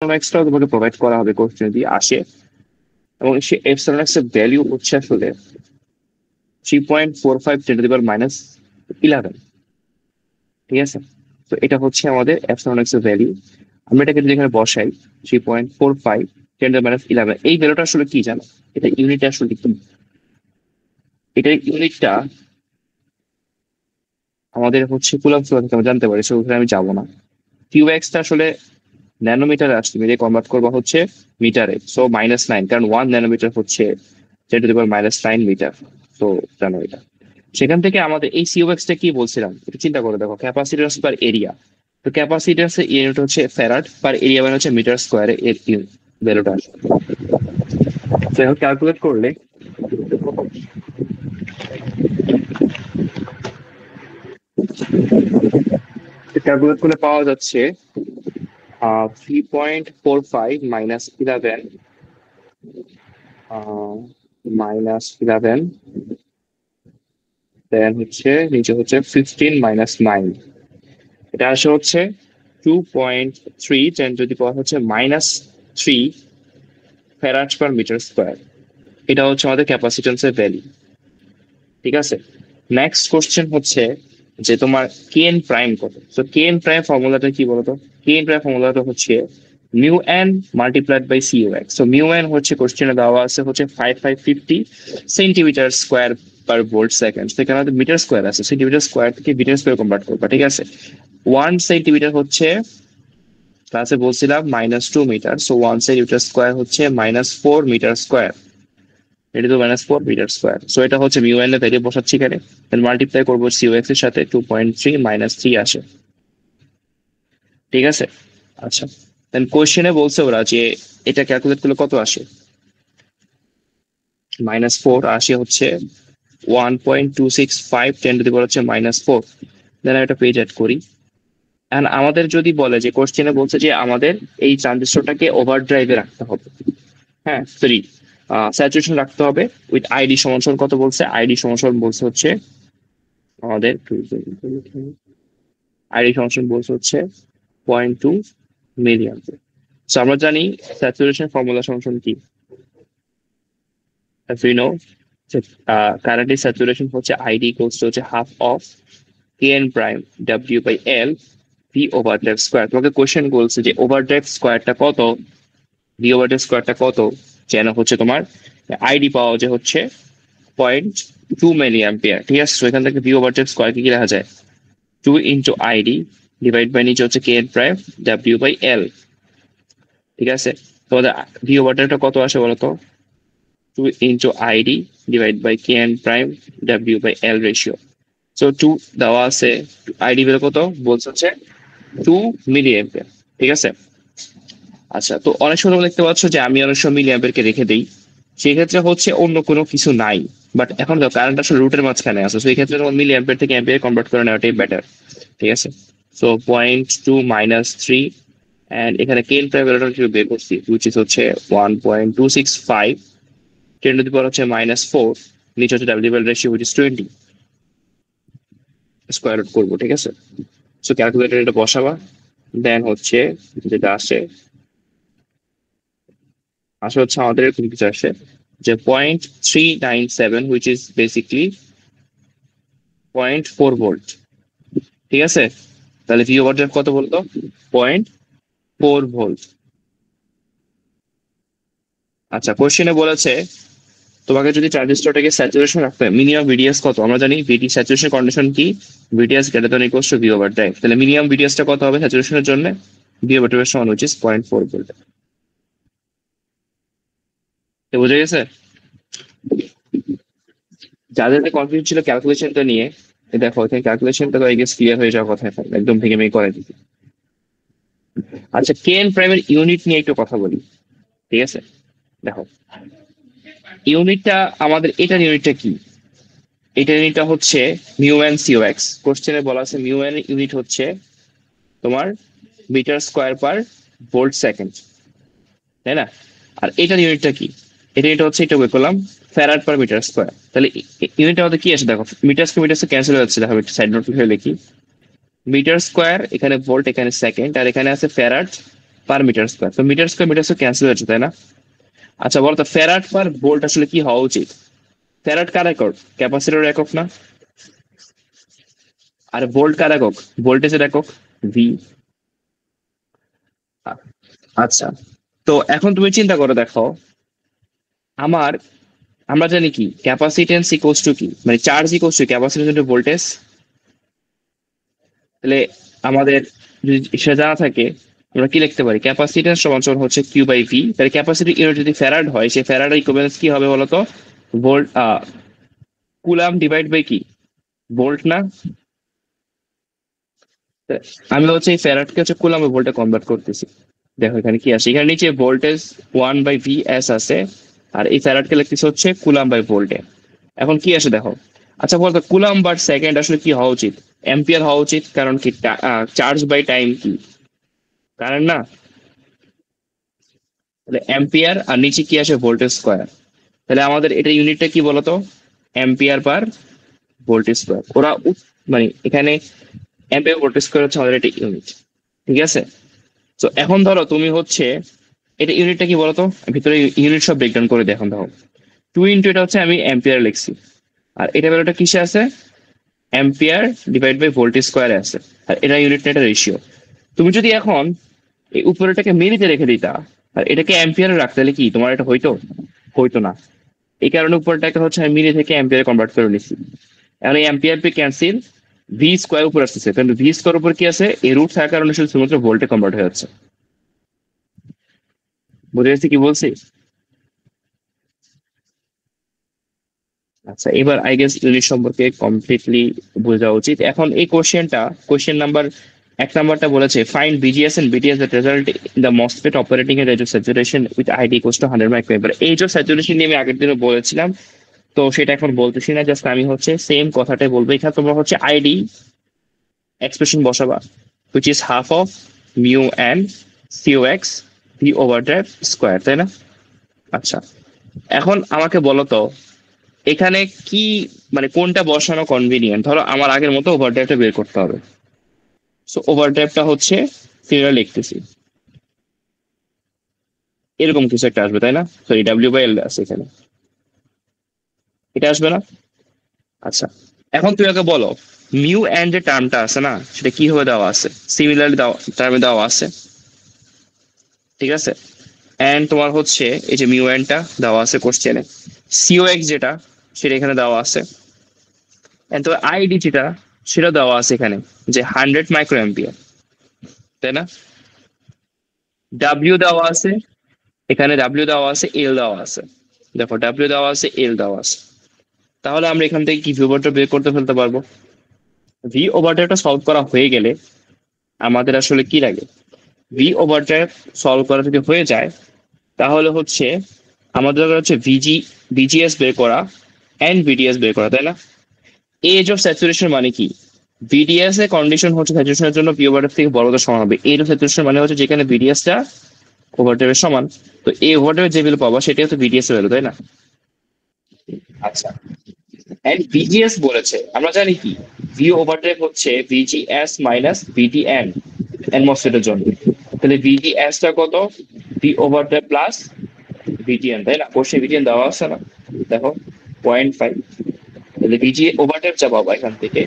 Epsilon এক্সটাও তোমাকে provide করা হবে কোশ্চেন যদি আসে, এবং সেই এপসিলন এক্স এর ভ্যালু হচ্ছে আসলে 3.45 ten to the power minus 11। ঠিক আছে, তো এটা হচ্ছে আমাদের এপসিলন এক্স এর ভ্যালু। আমরা এটাকে যদি এখানে বসাই 3.45 টেন টু দি মাইনাস 11, এই ভ্যালুটা আসলে কি জানো? এটা ইউনিট আসলে কি? এটা ইউনিটটা আমাদের হচ্ছে কুলম্ব সূত্র থেকে আমরা জানতে পারি, সেখানে আমি যাবো না। কিউ এক্সটা আসলে ন্যানোমিটারে আসছে, মিলে কনভার্ট করবো হচ্ছে মিটারে, সো -9, কারণ 1 ন্যানোমিটার হচ্ছে 10⁻⁹ মিটার। তো জানো এটা। সেখান থেকে আমাদের এই সিওএক্স টা কি বলছিলাম, এটা চিন্তা করে দেখো, ক্যাপাসিট্যান্স পার এরিয়া। তো ক্যাপাসিট্যান্স এর ইউনিট হচ্ছে ফ্যারাড, পার এরিয়া মানে হচ্ছে মিটার স্কোয়ারে এর ভ্যালুটা আসে। তো এখন ক্যালকুলেট করলে পাওয়া যাচ্ছে 3.45 -11 দেন হচ্ছে নিচে হচ্ছে 15 - 9, এটা আসে হচ্ছে 2.3 টেন টু দি পাওয়ার হচ্ছে -3 ফ্যারাড পার মিটার স্কোয়ার। এটা হচ্ছে আমাদের ক্যাপাসিট্যান্সের ভ্যালু। ঠিক আছে, নেক্সট কোশ্চেন হচ্ছে যে তোমার কেএন প্রাইম কত। তো কেএন প্রাইম ফর্মুলাটা কি বলতো? কেএন প্রাইম ফর্মুলাটা হচ্ছে mu N multiplied by CO X. তো মিউ এন হচ্ছে কোশ্চেনে দেওয়া আছে হচ্ছে 5550 centimetre square per volt second. সেখানে আমাদের মিটার স্কোয়ার আছে, সেন্টিমিটার স্কোয়ার থেকে মিটার স্কোয়ার কনভার্ট করবা। ঠিক আছে, 1 সেন্টিমিটার হচ্ছে ক্লাসে বলছিলাম -2 মিটার, সো 1 সেন্টিমিটার স্কোয়ার হচ্ছে -4 মিটার স্কোয়ার। এটা তো -4 মিটার স্কোয়ার। সো এটা হচ্ছে মিউ এন এর ভ্যালু বসাচ্ছি এখানে, দেন মাল্টিপ্লাই করবো সিও এক্স এর সাথে, 2.3 -3 আসে। ঠিক আছে, আচ্ছা, দেন কোশ্চেনে বলছে ওরা যে এটা ক্যালকুলেট করলে কত আসে। -4 আসে হচ্ছে 1.265 টেন টু দি পাওয়ার হচ্ছে -4। দেন আমি একটা পেজ অ্যাড করি। এন্ড আমাদের যদি বলে যে কোশ্চেনে বলছে যে আমাদের এই ট্রানজিস্টরটাকে ওভার ড্রাইভে রাখতে হবে, হ্যাঁ সরি, স্যাচুরেশন রাখতে হবে উইথ আইডি সমান সমান কত বলছে, আইডি সমান সমান বলছে হচ্ছে আমাদের আইডি সমান সমান বলছে হচ্ছে 0.2 মিলিয়ন। সো আমরা জানি স্যাচুরেশন ফর্মুলা সমান সমান কি, as we know, currently saturation হচ্ছে আইডি ইকুয়ালস টু হচ্ছে half of kn prime w by l V overdrive square. তোমাকে কোশ্চেন বলছে যে ওভারড্রাইভ স্কোয়ারটা কত, ভি ওভারড্রাইভ স্কোয়ারটা কত, যেন হচ্ছে তোমার আইডি পাওয়া যে হচ্ছে 0.2 মিলি অ্যাম্পিয়ার। ঠিক আছে, তো এখান থেকে ভি ওভারড্রাইভ স্কোয়ার কি লেখা যায়, 2 × আইডি ডিভাইড বাই নিচে হচ্ছে kn prime w by l। ঠিক আছে, তোমাদের ভি ওভারড্রাইভটা কত আসে বলতো, 2 × ID divide by kn prime w by l ratio. So 2 দেওয়া আছে, আইডি ভ্যালু কত বলছে হচ্ছে 2 মিলি অ্যাম্পিয়ার। ঠিক আছে, আচ্ছা, তো অনেক সময় তোমরা দেখতে পাচ্ছ যে আমি অনেক সময় মিলি অ্যাম্পিয়ারকে রেখে দিই, সেক্ষেত্রে হচ্ছে অন্য কোনো কিছু নাই, বাট এখন দেখো কারেন্ট আসলে রুটের মাঝখানে আছে, সেই ক্ষেত্রে তোমার মিলি অ্যাম্পিয়ার থেকে অ্যাম্পিয়ার কনভার্ট করে নেওয়াটাই বেটার। ঠিক আছে, সো 0.2 -3, অ্যান্ড এখানে কেন প্রাইম ভ্যালুটা হিসেবে বের করছি, উইচ ইজ হচ্ছে 1.265 টেন টু দি পাওয়ার হচ্ছে -4, নিচে হচ্ছে W L ratio which is 20, square root করবো। ঠিক আছে, সো ক্যালকুলেটর এটা বসাবা, দেন হচ্ছে যেটা আসে আসে হচ্ছে আমাদের এরকম কিছু আসে যে 0.397, হুইচ ইজ বেসিকলি 0.4 ভোল্ট। ঠিক আছে, তাহলে ভি ওভার ড্রাইভ কত বলতো, 0.4 ভোল্ট। আচ্ছা, কোশ্চেনে বলেছে তোমাকে যদি ট্রানজিস্টরটাকে স্যাচুরেশন রাখতে হয়, মিনিমাম ভিডিএস কত, আমরা জানি ভিডি স্যাচুরেশন কন্ডিশন কি, VDS greater than equals to V over drive. তাহলে মিনিমাম ভিডিএসটা কত হবে স্যাচুরেশনের জন্য, ভি ওভার ড্রাইভের সমান, হুইচ ইজ 0.4 ভোল্ট। বুঝে গেছে? যাদের কনফিউজ ছিল ক্যালকুলেশনটা নিয়ে, দেখো এখানে ক্যালকুলেশনটা তো আই গেস ক্লিয়ার হয়ে যাওয়ার কথা, একদম ভেঙে ভেঙে করে দিচ্ছি। আচ্ছা, কেএন প্রাইমের ইউনিট নিয়ে একটু কথা বলি। ঠিক আছে, দেখো ইউনিটটা আমাদের, এটার ইউনিটটা কি, এটার ইউনিটটা হচ্ছে মিউ এন সিও এক্স। কোশ্চেনে বলা আছে মিউ এন ইউনিট হচ্ছে তোমার metre square per volt second, তাই না? আর এটার ইউনিটটা কি, এটা ইউনিট হচ্ছে, এটা বের করলাম ফ্যারাড পার মিটার স্কোয়ার। তাহলে ইউনিটটা আমাদের কি আছে দেখো, metre square metre square cancel হয়ে যাচ্ছে, দেখো একটা সাইড নোট হয়ে লিখি, মিটার স্কোয়ার এখানে ভোল্ট এখানে সেকেন্ড, আর এখানে আছে ফ্যারাড পার মিটার স্কোয়ার। তো মিটার স্কোয়ার ক্যান্সেল হচ্ছে, তাই না? আচ্ছা বলো তো ফ্যারাড পার ভোল্ট আসলে কি হওয়া উচিত? ফ্যারাড কার একক? ক্যাপাসিটর একক না? আর ভোল্ট কার একক? ভোল্টেজের একক ভি। আচ্ছা, তো এখন তুমি চিন্তা করে দেখো, আমার আমরা জানি কি ক্যাপাসিটেন্স ইকুয়ালস টু কি, মানে charge equals to capacitance into voltage. তাহলে আমাদের যদি সেটা জানা থাকে, আমরা কি লিখতে পারি? ক্যাপাসিটেন্স সমান সমান হচ্ছে কিউ বাই ভি। তাহলে ক্যাপাসিটি ইউনিট যদি ফ্যারাড হয়, সেই ফ্যারাডের ইকুইভ্যালেন্স কি হবে বলতো? ভোল্ট, কুলাম ডিভাইড বাই কি, ভোল্ট না? তা আমি হচ্ছে এই ফ্যারাডকে হচ্ছে কুলামে ভোল্টে কনভার্ট করতেছি। দেখো এখানে কি আসে, এখানে নিচে ভোল্টেজ 1/VS আছে, আর এই ফ্যারাডকে লিখতেছে হচ্ছে কুলাম বাই ভোল্টে। এখন কি আসে দেখো। আচ্ছা বলতো কুলাম বাই সেকেন্ড আসলে কি হওয়া উচিত? অ্যাম্পিয়ার হওয়া উচিত, কারণ কি চার্জ বাই টাইম কি কারেন্ট না? তাহলে অ্যাম্পিয়ার, আর নিচে কি আসে ভোল্টেজ স্কোয়ার। তাহলে আমাদের এটা ইউনিটটা কি বলতো? অ্যাম্পিয়ার পার ভোল্টেজ স্কোয়ার। মানে এখানে অ্যাম্পিয়ার ভোল্টেজ স্কোয়ার হচ্ছে আমাদের এটা ইউনিট। ঠিক আছে, তো এখন ধরো তুমি হচ্ছে এটা ইউনিটটা কি বলতো, ভিতরে ইউনিট সব ব্রেকডাউন করে দেখো। দেখো 2 ইন্টু এটা হচ্ছে আমি অ্যাম্পিয়ার লিখছি, আর এটা বেরোটা কিসে আছে? অ্যাম্পিয়ার ডিভাইড বাই ভোল্টেজ স্কোয়ারে আছে, আর এটা ইউনিট এটা রেশিও। তুমি যদি এখন এই উপরেটাকে মিনিটে রেখে দিতা আর এটাকে অ্যাম্পিয়ারে রাখতে, তাহলে কি তোমার এটা হইতো? হইতো না। এই কারণে উপরটাকে হচ্ছে আমি মিলি থেকে অ্যাম্পিয়ারে কনভার্ট করে নিছি। এখন এই ampere pay cancel, V square উপর আসতেছে, কিন্তু ভি স্কোয়ার উপর কি আছে? এই রুট থাকার কারণে শুধুমাত্র ভোল্টে কনভার্ট হয়ে যাচ্ছে। বুঝে গেছি কি বলছি? আচ্ছা, এবার আই গেস ইউনিট সম্পর্কে কমপ্লিটলি বোঝা উচিত। এখন এই কোশ্চেন নাম্বার 1 নাম্বারটা বলেছে find VGS and VTS that result in the MOSFET operating at edge of saturation with ID equals to 100 microampere. Edge of saturation নিয়ে আমি আগের দিনে বলেছিলাম, তো সেটা এখন বলতেছি না, জাস্ট আমি হচ্ছে সেম কথাটাই বলবো। এখানে তোমরা হচ্ছে আইডি এক্সপ্রেশন বসাবা, which is half of mu N CO X V over drive square, তাই না? আচ্ছা, এখন আমাকে বলো তো এখানে কি, মানে কোনটা বসানো কনভিনিয়েন্ট? ধরো আমার আগের মতো ওভারড্রাইভটা বের করতে হবে। সো ওভারড্রাইভটা হচ্ছে ফিগারে লিখতেছি, এরকম কিছু একটা আসবে, তাই না? সরি, ডাব্লিউ বাই এল আছে এখানে, এটা আসবে না? আচ্ছা, এখন তুই আগে বলো মিউ এন্ড যে টার্মটা আছে না, সেটা কি ভাবে দেওয়া আছে? সিমিলারলি দেওয়া টার্মে দেওয়া আছে, ঠিক আছে? এন্ড তোমার হচ্ছে এই যে মিউ এনটা দেওয়া আছে কোশ্চেনে, সিও এক্স যেটা সেটা এখানে দেওয়া আছে, এন্ড তো আইডি যেটা সেটা দেওয়া আছে এখানে, যে 100 মাইক্রো, তাই না? ডাব্লিউ দেওয়া আছে এখানে, ডাব্লিউ দেওয়া আছে, এল দেওয়া আছে। দেখো ডাব্লিউ দেওয়া আছে, এল দেওয়া আছে। তাহলে আমরা এখান থেকে কি ভি ওভারটা বের করতে ফেলতে পারবো। ভি ওভারটা সলভ করা হয়ে গেলে আমাদের আসলে কি লাগে? ভি ওভারটা সলভ করা যদি হয়ে যায়, তাহলে হচ্ছে আমাদের দরকার হচ্ছে ভিজিএস বের করা এন্ড ভিডিএস বের করা, তাই না? এজ অফ স্যাচুরেশন মানে কি? ভিডিএস এর কন্ডিশন হচ্ছে স্যাচুরেশনের জন্য পি ওভারটা থেকে বড়দের সমান হবে। এজ অফ স্যাচুরেশন মানে হচ্ছে যেখানে ভিডিএসটা ওভারটেপের সমান। তো এই ওভারটেপের যে ভ্যালু পাবো সেটাই হচ্ছে ভিডিএস এর ভ্যালু, তাই না? আচ্ছা, এন্ড ভিজিএস বলেছে, আমরা জানি কি ভি ওভারটেপ হচ্ছে ভিজিএস মাইনাস ভিডিএন এটমসফিয়ারের জন্য। তাহলে ভিজিএস টা কত? ভি ওভারটেপ প্লাস ভিডিএন, তাই না? কোশ্চেন ভিডিএন দেওয়া আছে না, দেখো 0.5। তাহলে ভিজি ওভারটেপ যা পাবো এখান থেকে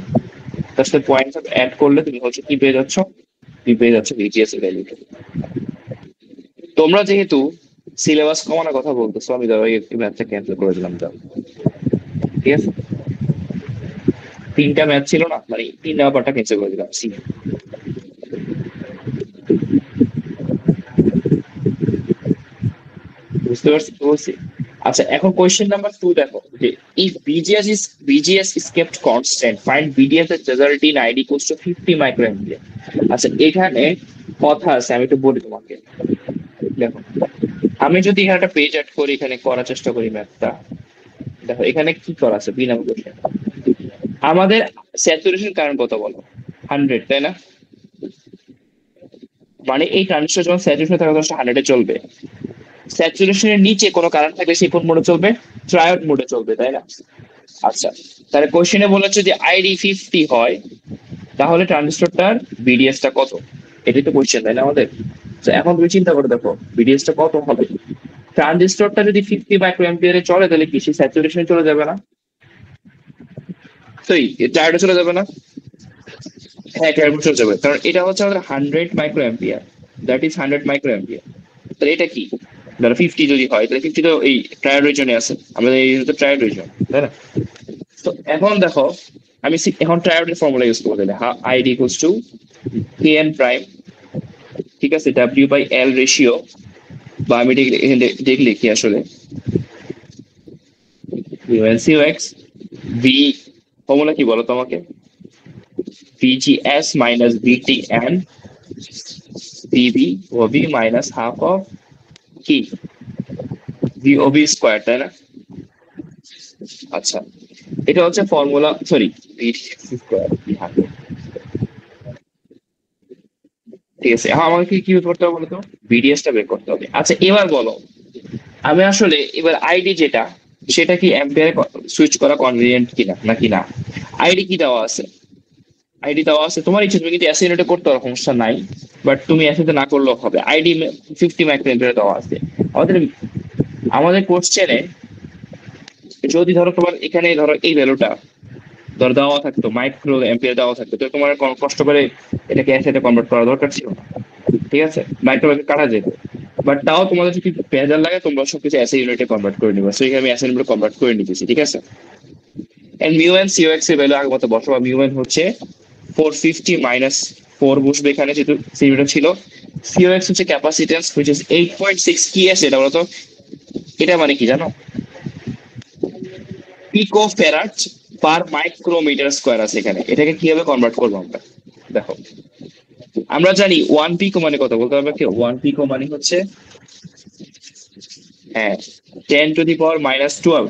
তার সাথে 0.5 অ্যাড করলে তুমি হচ্ছে কি পেয়ে যাচ্ছ? তুমি পেয়ে যাচ্ছ ভিজিএস এর ভ্যালু। তোমরা যেহেতু সিলেবাস কমানোর কথা বলতেছো, আমি ধরো এই ম্যাথটা ক্যান্সেল করে দিলাম, দাও। ঠিক আছে, 3টা ম্যাথ ছিল না, মানে 3 নাম্বারটা ক্যান্সেল করে দিলাম, সি। বুঝতে পারছি কি বলছি? আচ্ছা, এখন কোয়েশ্চেন নাম্বার 2 দেখো, যে if VGS is kept constant find VDS এর result in ID equals to 50 microampere. আচ্ছা, এখানে কথা আছে, আমি একটু বলি তোমাকে। দেখো, আমি যদি এখানে একটা পেজ অ্যাড করি, এখানে করার চেষ্টা করি ম্যাথটা। দেখো এখানে কি করা আছে, বি নাম্বার কোশ্চেন। আমাদের স্যাচুরেশন কারেন্ট কত বলো? 100, তাই না? মানে এই ট্রানজিস্টর যখন স্যাচুরেশন থাকা 100-এ চলবে। স্যাচুরেশনের নিচে কোনো কারেন্ট থাকলে সে কোন মোডে চলবে? ট্রায়োড মোডে চলবে, তাই না? আচ্ছা, তাহলে কোশ্চেনে বলেছে যে আইডি 50 হয়, তাহলে ট্রানজিস্টরটার বিডিএস টা কত? এটাই তো কোশ্চেন, তাই না আমাদের? তো এখন তুমি চিন্তা করে দেখো VDS টা কত হবে। ট্রানজিস্টরটা যদি 50 মাইক্রো অ্যাম্পিয়ারে চলে তাহলে কি সে স্যাচুরেশনে চলে যাবে না? তো ট্রায়োডে চলে যাবে না? হ্যাঁ, ট্রায়োডে চলে যাবে, কারণ এটা হচ্ছে আমাদের 100 micro ampere, that is 100 micro ampere. তাহলে এটা কি, ধরো 50 যদি হয় তাহলে 50 তো এই ট্রায়োড রিজনে আছে, আমাদের এই তো ট্রায়োড রিজন, তাই না? তো এখন দেখো আমি এখন ট্রায়োডের ফর্মুলা ইউজ করবো, তাহলে ID equals two KN prime, ঠিক আছে, W/L রেশিও, বা আমি দেখলে লিখি আসলে COX ভি, ফর্মুলা কি বলো তোমাকে, VGS minus VTN VB OB minus half of কি VOB স্কোয়ার, তাই না? আচ্ছা, এটা হচ্ছে ফর্মুলা, সরি VDS স্কোয়ার, ঠিক আছে। এখন আমাকে কি করতে হবে বলতো, VDS টা বের করতে হবে। আচ্ছা এবার বলো, আমি আসলে এবার আইডি যেটা, সেটা কি অ্যাম্পিয়ারে সুইচ করা কনভিনিয়েন্ট কিনা নাকি না? আইডি কি দেওয়া আছে, আইডি দেওয়া আছে, তোমার ইচ্ছে, তুমি কিন্তু এসি ইউনিটে করতে পারো, সমস্যা নাই, বাট তুমি এসিতে না করলেও হবে। আইডি 50 মাইক্রো অ্যাম্পিয়ারে দেওয়া আছে। আমাদের আমাদের কোশ্চেনে যদি ধরো তোমার এখানে ধরো এই ভ্যালুটা ধর দেওয়া থাকতো, মাইক্রো অ্যাম্পিয়ার দেওয়া থাকতো, তো তোমার কষ্ট করে এটাকে এসিতে কনভার্ট করা দরকার ছিল না, ঠিক আছে, মাইক্রো কাটা যেত। বাট তাও তোমাদের যদি ভেজাল লাগে তোমরা সবকিছু এসি ইউনিটে কনভার্ট করে নিবা, সো আমি এসি ইউনিটে কনভার্ট করে নিতেছি, ঠিক আছে। এন্ড মিউ এন সিওএক্স এর ভ্যালু আগের মতো বসাবো, মিউ এন হচ্ছে 450 মাইনাস 4 বসবে এখানে, যেহেতু সিমিটার ছিল। সিওএক্স হচ্ছে ক্যাপাসিটেন্স, হুইচ ইজ 8.6, কি আছে এটা বলতো, এটা মানে কি জানো, পিকো ফ্যারাড পার মাইক্রোমিটার স্কোয়ার আছে এখানে। এটাকে কিভাবে কনভার্ট করবো আমরা, দেখো আমরা জানি 1 পিকো মানে কত, বলতে পারবে কি? 1 পিকো মানে হচ্ছে, হ্যাঁ, 10⁻⁻12,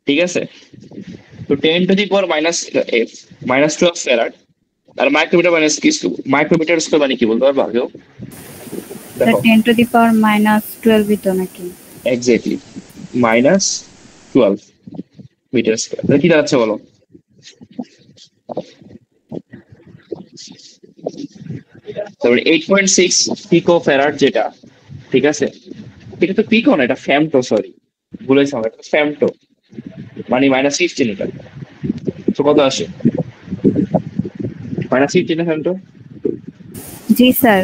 ঠিক আছে। তো 10⁻⁻12 ফ্যারাড, আর মাইক্রোমিটার মানে কি, মাইক্রোমিটার স্কোয়ার মানে কি বলতে পারবা কেউ? দেখো 10⁻⁻12 তো নাকি? এক্স্যাক্টলি, -12 মিটার স্কোয়ার, তাহলে কি দাঁড়াচ্ছে বলো? তারপরে 8.6 পিকো ফ্যারাড যেটা, ঠিক আছে, এটা তো পিকো না, এটা ফ্যামটো, সরি ভুলেছি আমার, এটা ফ্যামটো মানে -15 মিটার। তো কত আসে, -15 না ফ্যামটো? জি স্যার।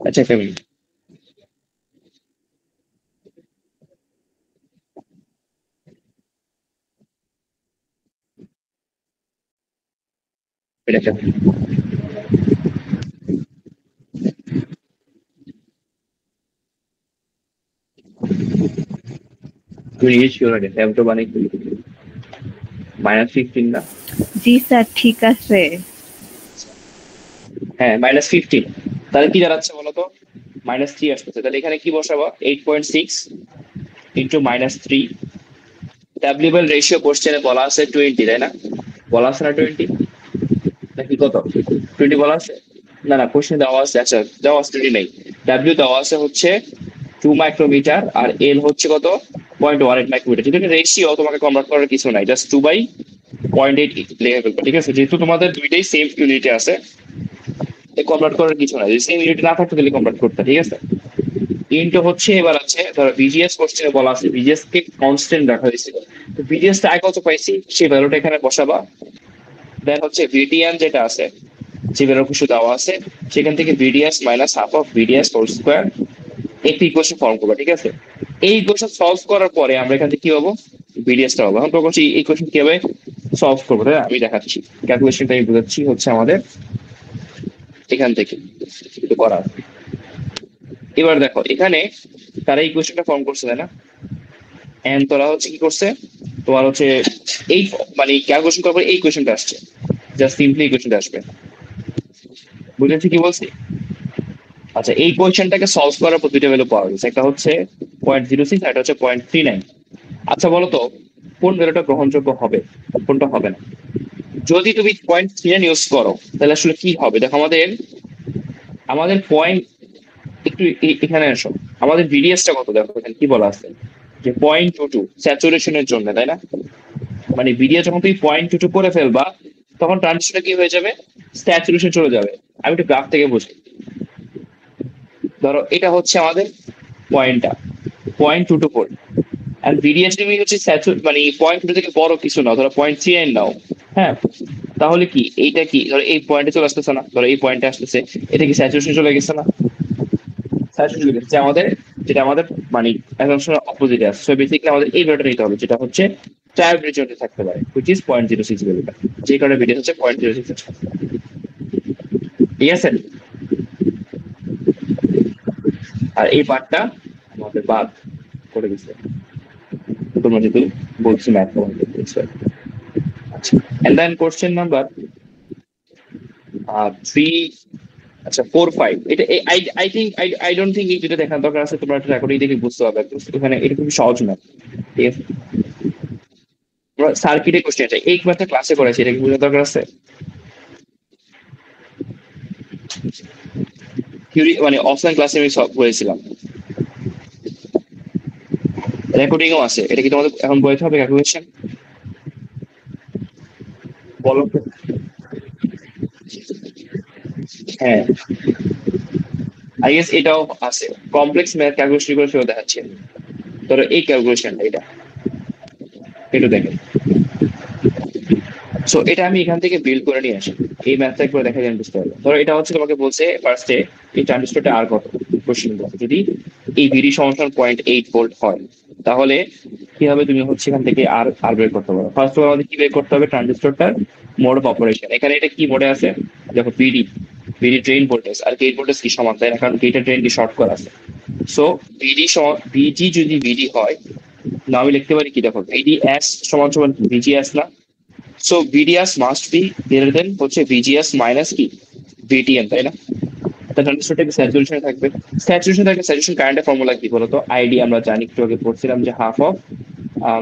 আচ্ছা একটা মিনিট, এটা একটা মিনিট। তুমি নিজে শিওর আগে, ফ্যামটো মানে কি, -15 না? জি স্যার, ঠিক আছে। হ্যাঁ -15, তাহলে কি দাঁড়াচ্ছে বলতো, -3 আসতেছে। তাহলে এখানে কি বসাবো, 8.6 ইন্টু -3, ডাব্লিউএল রেশিও কোশ্চেনে বলা আছে 20, তাই না? বলা আছে না 20, নাকি কত, 20 বলা আছে? না না, কোশ্চেন দেওয়া আছে, আচ্ছা দেওয়া আছে 20 নেই। ডাব্লিউ দেওয়া আছে হচ্ছে 2 মাইক্রোমিটার, আর এল হচ্ছে কত, 0.18 মাইক্রোমিটার। যেটা রেশিও, তোমাকে কনভার্ট করার কিছু নাই, জাস্ট 2/0.8 লিখে ফেলবে, ঠিক আছে। যেহেতু তোমাদের দুইটাই সেম ইউনিটে আছে, কনভার্ট করার কিছু নাই, যদি সেম ইউনিটে না থাকতো তাহলে কনভার্ট করতে, ঠিক আছে। ইনটো হচ্ছে এবার আছে, ধরো ভিজিএস কোশ্চেনে বলা আছে ভিজিএস কে কনস্ট্যান্ট রাখা হয়েছিল, তো ভিজিএস টা আগে কত পাইছি সেই ভ্যালুটা এখানে বসাবা। দেন হচ্ছে ভিডিএন যেটা আছে, যে ভ্যালু কিছু দেওয়া আছে, সেখান থেকে VDS minus half of VDS whole square, একটি ইকুয়েশন ফর্ম করবো, ঠিক আছে। এই ইকুয়েশন সলভ করার পরে আমরা এখান থেকে কি পাবো, ভিডিএস টা পাবো। এখন তো করছি এই ইকুয়েশন কিভাবে সলভ করবো, তাই না? আমি দেখাচ্ছি, ক্যালকুলেশনটা আমি বুঝাচ্ছি, হচ্ছে আমাদের এখান থেকে করা। এবার দেখো এখানে তারা ইকুয়েশনটা ফর্ম করছে, তাই না? এন্ড তোরা হচ্ছে কি করছে, তোমার হচ্ছে এই মানে ক্যালকুলেশন করার পরে এই কোয়েশনটা আসছে, জাস্ট সিম্পলি এই কোয়েশনটা আসবে, বুঝেছি কি বলছি? আচ্ছা এই কোয়েশনটাকে সলভ করার পর দুইটা ভ্যালু পাওয়া গেছে, একটা হচ্ছে 0.06, আর একটা হচ্ছে 0.39। আচ্ছা বলো তো কোন ভ্যালুটা গ্রহণযোগ্য হবে, কোনটা হবে না? যদি তুমি 0.39 ইউজ করো তাহলে আসলে কি হবে, দেখো আমাদের আমাদের পয়েন্ট, একটু এখানে আসো, আমাদের ভিডিএসটা কত দেখো, এখানে কি বলা আছে যে 0.22 স্যাচুরেশনের জন্য, তাই না? মানে ভিডিও যখন তুমি 0.22 করে ফেলবা, তখন ট্রানজিস্টরটা কি হয়ে যাবে, স্যাচুরেশন চলে যাবে। আমি একটু গ্রাফ থেকে বুঝি। ধরো এটা হচ্ছে আমাদের পয়েন্টটা, 0.22 আর ভিডিএস তুমি হচ্ছে মানে 0.2 থেকে বড় কিছু নাও, ধরো 0.39 নাও। হ্যাঁ, তাহলে কি এইটা কি ধরো এই পয়েন্টে চলে আসতেছে না, ধরো এই পয়েন্টে আসতেছে, এটা কি স্যাচুরেশন চলে গেছে না? স্যাচুরেশন চলে গেছে, যেটা আমাদের মানে অ্যাসাম্পশন অপোজিটে আছে। সো বেসিক্যালি আমাদের এই ভ্যালুটা নিতে হবে, যেটা হচ্ছে ট্রায়াল রিজনে থাকতে পারে, হুইচ ইজ 0.06 ভ্যালুটা, যে কারণে ভিডিএস হচ্ছে 0.06। ঠিক আছে, আর এই পার্টটা আমাদের বাদ করে দিচ্ছে, তোমরা যেহেতু বলছি ম্যাথ তোমাদের বুঝছো। আচ্ছা, এন্ড দেন কোশ্চেন নাম্বার 3, আচ্ছা 4, 5, এটা I think I don't think এই যেটা দেখার দরকার আছে, তোমরা একটা রেকর্ডিং দেখে বুঝতে পারবে। এখানে এটা খুবই সহজ না। ঠিক আছে, আমরা সার্কিটের কোশ্চেন আছে, এই ম্যাথটা ক্লাসে করেছি, এটা কি বোঝার দরকার আছে? থিওরি মানে অফলাইন ক্লাসে আমি সব বলেছিলাম, রেকর্ডিংও আছে। এটা কি তোমাদের এখন বলতে হবে ক্যালকুলেশন? বলো তো। হ্যাঁ, আই গেস এটাও আছে, কমপ্লেক্স ম্যাথ ক্যালকুলেশন করে সেও দেখাচ্ছি আমি। ধরো এই ক্যালকুলেশনটা, এটা দেখেন। সো এটা আমি এখান থেকে বিল্ড করে নিয়ে আসি, এই ম্যাথটা একবার দেখা যায় বুঝতে পারবে। ধরো এটা হচ্ছে তোমাকে বলছে ফার্স্টে এই ট্রানজিস্টরটা আর কত, কোশ্চেন যদি এই ভিডি সমান 0.8 ভোল্ট হয়, তাহলে কি হবে, তুমি হচ্ছে এখান থেকে আর আর বের করতে পারো। ফার্স্ট অফ অল আমাদের কি বের করতে হবে, ট্রানজিস্টরটার মোড অফ অপারেশন। এখানে এটা কি মোডে আছে, দেখো ভিডি, ড্রেন ভোল্টেজ আর গেট ভোল্টেজ কি সমান, তাই না? কারণ গেটের ড্রেন কি শর্ট করা আছে। সো ভিডি যদি ভিডি হয়, না আমি লিখতে পারি কি, দেখো ভিডিএস সমান সমান ভিজিএস না? So VDS must be greater than হচ্ছে ভিজিএস মাইনাস কি ভিটিএম, তাই না? তার ট্রানজিস্টরটা কি স্যাচুরেশনে থাকবে। স্যাচুরেশন থাকলে স্যাচুরেশন কারেন্টের ফর্মুলা কি বলতো, আইডি আমরা জানি, একটু আগে পড়ছিলাম যে half of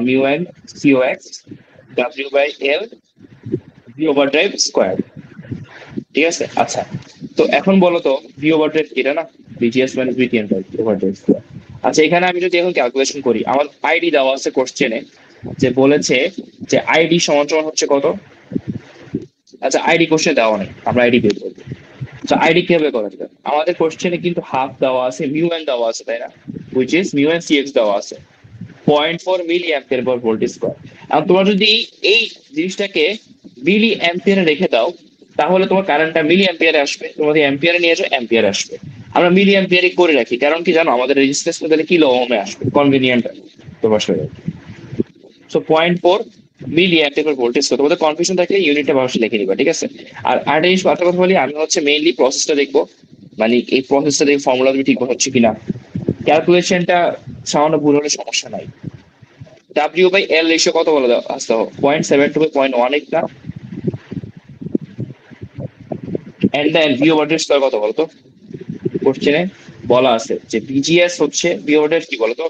mu N CO X W by L V over drive square. ঠিক আছে, আচ্ছা। তো এখন বলো তো ভি ওভার ড্রাইভ এটা না, VGS minus VTM over drive square. আচ্ছা, এখানে আমি যদি এখন ক্যালকুলেশন করি, আমার আইডি দেওয়া আছে কোশ্চেনে, যে বলেছে যে আইডি সমান সমান হচ্ছে কত। আচ্ছা, আইডি কোশ্চেন দেওয়া নেই, আমরা আইডি বের করবো। আচ্ছা, আইডি কিভাবে করা যাবে, আমাদের কোশ্চেনে কিন্তু হাফ দেওয়া আছে, মিউ এন দেওয়া আছে, তাই না? Which is mu n Cox দেওয়া আছে 0.4 milli ampere per volt square. এখন তোমরা যদি এই জিনিসটাকে মিলি অ্যাম্পিয়ারে রেখে দাও, তাহলে তোমার কারেন্টটা মিলি অ্যাম্পিয়ারে আসবে, তোমাদের অ্যাম্পিয়ারে নিয়ে যাও অ্যাম্পিয়ারে আসবে। আমরা মিলি অ্যাম্পিয়ারে করে রাখি, কারণ কি জানো, আমাদের রেজিস্ট্যান্স তাহলে কিলো ওহমে আসবে, কনভিনিয়েন্ট তোমার সাথে। সো 0.4 মিলি অ্যাম্পিয়ার ভোল্টেজ, তোমাদের কনফিউশন থাকলে ইউনিটটা ভাবে লিখে নিবা, ঠিক আছে? আর আরেকটা জিনিস কথা বলি, আমি হচ্ছে মেইনলি প্রসেসটা দেখবো, মানে এই প্রসেসটা দেখে ফর্মুলা তুমি ঠিক হচ্ছে কিনা। ক্যালকুলেশনটা সামান্য ভুল হলে সমস্যা নাই। ডাব্লিউ বাই এল রেশিও কত বলে দাও আসতে হবে, 0.72/0.18 না? And then V over drive square কত বলতো, কোশ্চেনে বলা আছে যে ভিজিএস হচ্ছে ভি ওভার ড্রাইভ কি বলতো,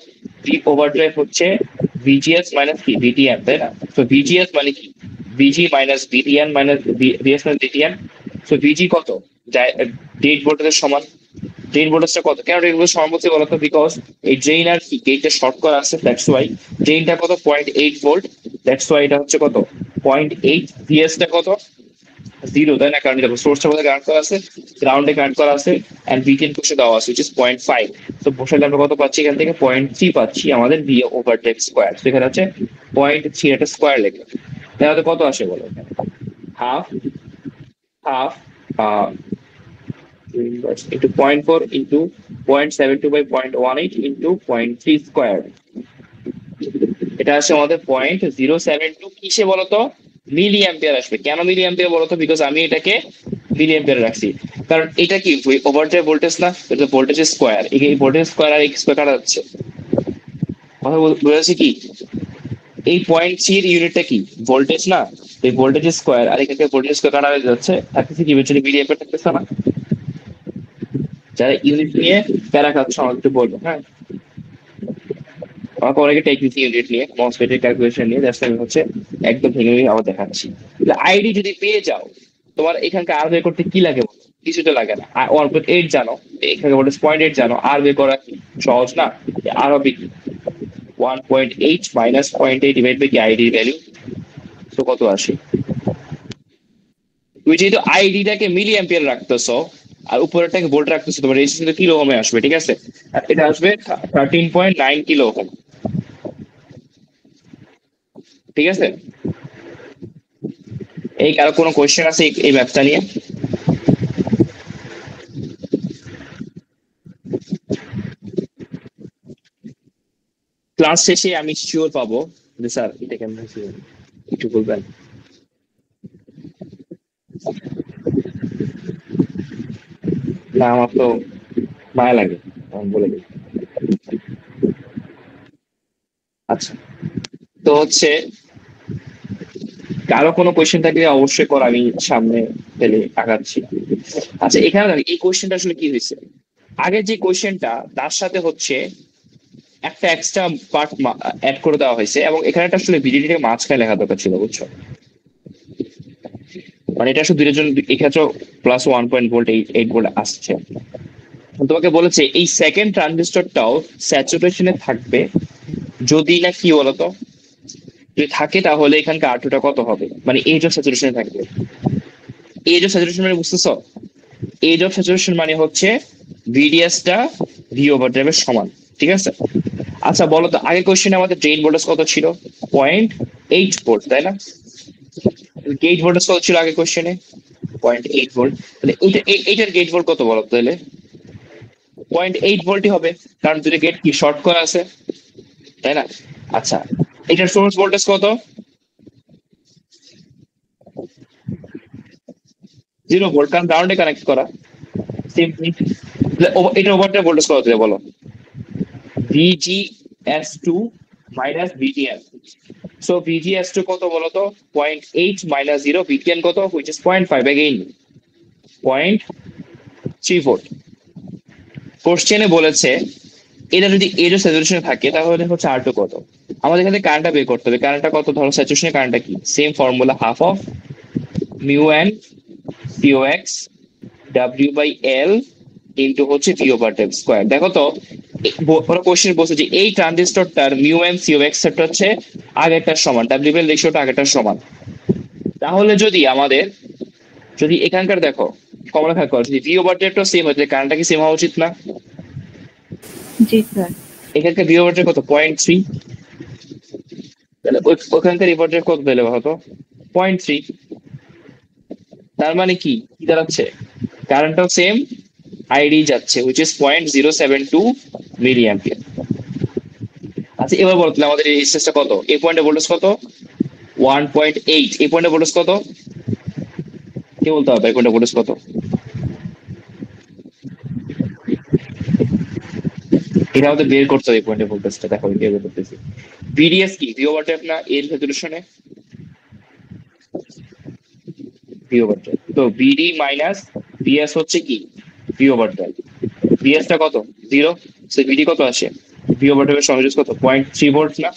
ভি ওভার ড্রাইভ হচ্ছে ভিজিএস মাইনাস কি ভিটিএন, তাই না? তো ভিজিএস মানে কি, ভিজি মাইনাস ভিটিএন মাইনাস ভিএস মাইনাস ভিটিএন। তো ভিজি কত, ডেট ভোল্টেজের সমান। ড্রেন ভোল্টেজটা কত, কেন ড্রেন ভোল্টেজ সমান বলতে বলতো, বিকজ এই ড্রেন আর কি গেটটা শর্ট করা আছে, দ্যাটস ওয়াই ড্রেনটা কত 0.8 ভোল্ট, দ্যাটস ওয়াই এটা হচ্ছে কত 0.8। ভিএসটা কত 0, তাই না? কারণ দেখো সোর্সটা কোথায় কানেক্ট করা আছে, গ্রাউন্ডে কানেক্ট করা আছে, এন্ড ভিটিএন কোষে দেওয়া আছে which is 0.5। তো বসালে আমরা কত পাচ্ছি, এখান থেকে 0.3 পাচ্ছি আমাদের ভি ওভার ড্রাইভ স্কোয়ার। তো এখানে হচ্ছে 0.3 একটা স্কোয়ার লেখা, তাহলে কত আসে বলো, half half into 0.4 into 0.72/0.18 into 0.3 square. এটা আসছে আমাদের 0.072 কিসে বলতো, মিলি অ্যাম্পিয়ার আসবে। কেন মিলি অ্যাম্পিয়ার বলতো, বিকজ আমি এটাকে মিলি অ্যাম্পিয়ার রাখছি, কারণ এটা কি ওভার ড্রাইভ ভোল্টেজ না, এটা ভোল্টেজ স্কোয়ার, এই ভোল্টেজ স্কোয়ার আর স্কোয়ার কাটা যাচ্ছে। কথা বুঝেছি কি, এই 0.3 ইউনিটটা কি ভোল্টেজ না, এই ভোল্টেজ স্কোয়ার আর এখানে ভোল্টেজ স্কোয়ার কাটা হয়ে যাচ্ছে, থাকতেছে কি ইভেন্চুয়ালি মিলি অ্যাম্পিয়ার থাকতেছে না। যারা ইউনিট নিয়ে প্যারা খাচ্ছ আমাকে একটু বলবো, হ্যাঁ? আমাকে অনেকে টেকনিক ইউনিট নিয়ে মসফেটের ক্যালকুলেশন নিয়ে, জাস্ট আমি হচ্ছে একদম ভেঙে ভেঙে আবার দেখাচ্ছি। আইডি যদি পেয়ে যাও, তোমার এখানকার আর বের করতে কি লাগে, কিছুটা লাগে না। 1.8 জানো, এখানে বলে 0.8 জানো, আর বের করা কি সহজ না? আর হবে কি 1.8 মাইনাস 0.8 ডিভাইড বাই কি আইডি ভ্যালু, তো কত আসে তুমি যেহেতু আইডিটাকে মিলি অ্যাম্পিয়ার রাখতেছো আর উপরেরটাকে ভোল্ট রাখতেছো, তোমার রেজিস্ট্যান্স কিলো ওহমে আসবে, ঠিক আছে? আর এটা আসবে 13.9 কিলো ওহম, ঠিক আছে? এই কারো কোনো কোয়েশ্চেন আছে এই ম্যাথটা নিয়ে? ক্লাস শেষে আমি শিওর পাবো যে স্যার এটা কেমন হয়েছে, একটু বলবেন? না, আমার তো মায়া লাগে, আমি বলে দিই। আচ্ছা, তো হচ্ছে কারো কোনো কোয়েশ্চেন থাকলে অবশ্যই কর, আমি সামনে পেলে আগাচ্ছি। আচ্ছা, এখানে দেখো, এই কোয়েশ্চেনটা আসলে কি হয়েছে, আগে যে কোয়েশ্চেনটা তার সাথে হচ্ছে একটা এক্সট্রা পার্ট অ্যাড করে দেওয়া হয়েছে, এবং এখানে একটা আসলে ভিডিওটিকে মাঝখানে লেখা দরকার ছিল, বুঝছো? মানে এটা আসলে দুইটার জন্য এক্ষেত্রে প্লাস 1 ভোল্ট 8 ভোল্ট আসছে। তোমাকে বলেছে এই সেকেন্ড ট্রানজিস্টরটাও স্যাচুরেশনে থাকবে, যদি না কি বলতো, যদি থাকে তাহলে এখানকার R2টা কত হবে, মানে এজ অফ স্যাচুরেশনে থাকবে। এজ অফ স্যাচুরেশন মানে বুঝতেছো? এজ অফ স্যাচুরেশন মানে হচ্ছে ভিডিএসটা ভি ওভার ড্রাইভের সমান, ঠিক আছে? আচ্ছা বলো তো, আগে কোশ্চেনে আমাদের ড্রেন ভোল্টেজ কত ছিল? 0.8 ভোল্ট, তাই না? গেট ভোল্টেজ কত ছিল আগে কোশ্চেনে? 0.8 ভোল্ট। তাহলে এইটার গেট ভোল্ট কত বলো তো তাহলে? 0.8 ভোল্টই হবে, কারণ দুটো গেট কি শর্ট করা আছে, তাই না? আচ্ছা, এটার সোর্স ভোল্টেজ কত? 0 ভোল্ট, কারণ গ্রাউন্ডে কানেক্ট করা। সিম্পলি এটা ওভারটা ভোল্টেজ কত দিলে বলো? VGS2 minus VTN। So VGS2 কত বলো তো? 0.8 মাইনাস 0, VTN কত, হুইচ ইজ 0.5, এগেইন 0.3 ভোল্ট। কোশ্চেনে বলেছে এটা যদি এর স্যাচুরেশনে থাকে তাহলে হচ্ছে R2 কত। আমাদের এখানে কারেন্টটা বের করতে হবে, কারেন্টটা কত, ধরো স্যাচুরেশনের কারেন্টটা কি, same formula, half of mu n COX W by L into হচ্ছে ভি ওভার টাইম স্কোয়ার। দেখো তো, ওরা কোশ্চেন বলছে যে এই ট্রানজিস্টরটার মিউ এন COX সেটটা হচ্ছে আগেরটার সমান, W বাই L রেশিওটা আগেরটার সমান। তাহলে যদি আমাদের, যদি এখানকার দেখো কমলা থাকা, যদি ভি ওভার টাইমটা সেম হচ্ছে, কারেন্টটা কি সেম হওয়া উচিত না? জি স্যার। এখানকার ভি ওভার টাইম কত? 0.3। তাহলে ওখানকার রিভার টাইম কত দিলে হতো? 0.3। তার মানে কি কি দাঁড়াচ্ছে, কারেন্টটাও সেম, আইডি যাচ্ছে, হুইচ ইজ 0.072 মিলি অ্যাম্পিয়ার। আচ্ছা এবার বলো তাহলে আমাদের এই রেজিস্ট্যান্সটা কত, এই পয়েন্টে ভোল্টেজ কত? 1.8। এই পয়েন্টে ভোল্টেজ কত, কে বলতে হবে এই পয়েন্টে ভোল্টেজ কত? এটা আমাদের বের করতে হবে, এই পয়েন্টে ভোল্টেজটা দেখো বের করতেছি। ভিডিএস কি, ভি ওভার টাইম না এর স্যাচুরেশনে? ভি ওভার টাইম, তো ভিডি মাইনাস ভিএস হচ্ছে কি, ভি ওভার টাইম। ভিএস টা কত? 0। সো ভিডি কত আসে, ভি ওভার টাইমের সংযোগ কত? 0.3 ভোল্ট না?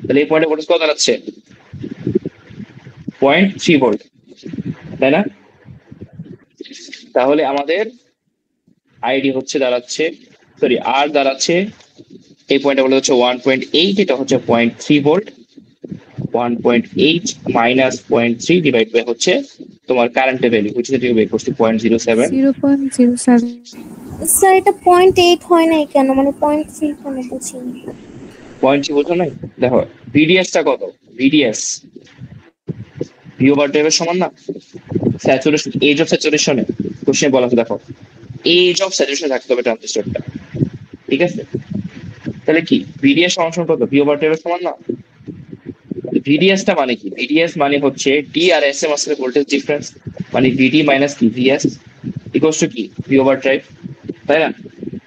তাহলে এই পয়েন্টে ভোল্টেজ কত দাঁড়াচ্ছে? 0.3 ভোল্ট, তাই না? তাহলে আমাদের আইডি হচ্ছে দাঁড়াচ্ছে, সরি আর দাঁড়াচ্ছে, এই পয়েন্টে বলে হচ্ছে 1.8, এটা হচ্ছে 0.3 ভোল্ট। 1.8 মাইনাস 0.3 ডিভাইড বাই হচ্ছে তোমার কারেন্টের ভ্যালু, হুইচ ইজ বের করছি 0.07। 0.07। স্যার এটা 0.8 হয় নাই কেন, মানে 0.3 কেন বুঝিনি। 0.3 বোঝো নাই? দেখো ভিডিএস টা কত, ভিডিএস ভি ওভার টাইমের সমান না? স্যাচুরেশন, এজ অফ স্যাচুরেশনে কোশ্চেন বলা আছে, দেখো এজ অফ স্যাচুরেশন থাকতে হবে ট্রানজিস্টরটা, ঠিক আছে? তাহলে কি ভিডিএস সমান সমান কত, ভি ওভার টাইমের সমান না? ভিডিএস টা মানে কি, ভিডিএস মানে হচ্ছে ডি আর এস এর মাঝখানে ভোল্টেজ ডিফারেন্স, মানে ভিডি মাইনাস কি ভিএস ইকুয়ালস টু কি, ভি ওভার ড্রাইভ, তাই না?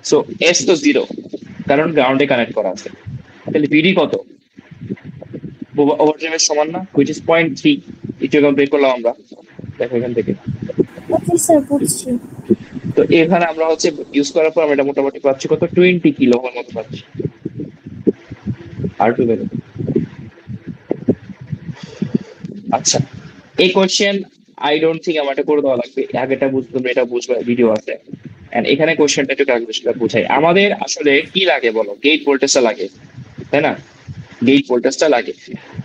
সো এস তো 0, কারণ গ্রাউন্ডে কানেক্ট করা আছে। তাহলে ভিডি কত, ওভার ড্রাইভের সমান না, হুইচ ইজ 0.3। একটু এখন বের করলাম আমরা, দেখো এখান থেকে। ওকে স্যার বুঝছি। তো এখানে আমরা হচ্ছে ইউজ করার পর আমরা এটা মোটামুটি পাচ্ছি কত, 20 কিলো ওহমের মতো পাচ্ছি R2 ভ্যালু। আচ্ছা, এই কোশ্চেন আই ডোন্ট থিঙ্ক আমার এটা করে দেওয়া লাগবে, আগেটা বুঝতে তোমরা এটা বুঝবে, ভিডিও আছে। এন্ড এখানে কোশ্চেনটা একটু ক্যালকুলেশনটা বুঝাই, আমাদের আসলে কি লাগে বলো, গেট ভোল্টেজটা লাগে, তাই না? গেট ভোল্টেজটা লাগে।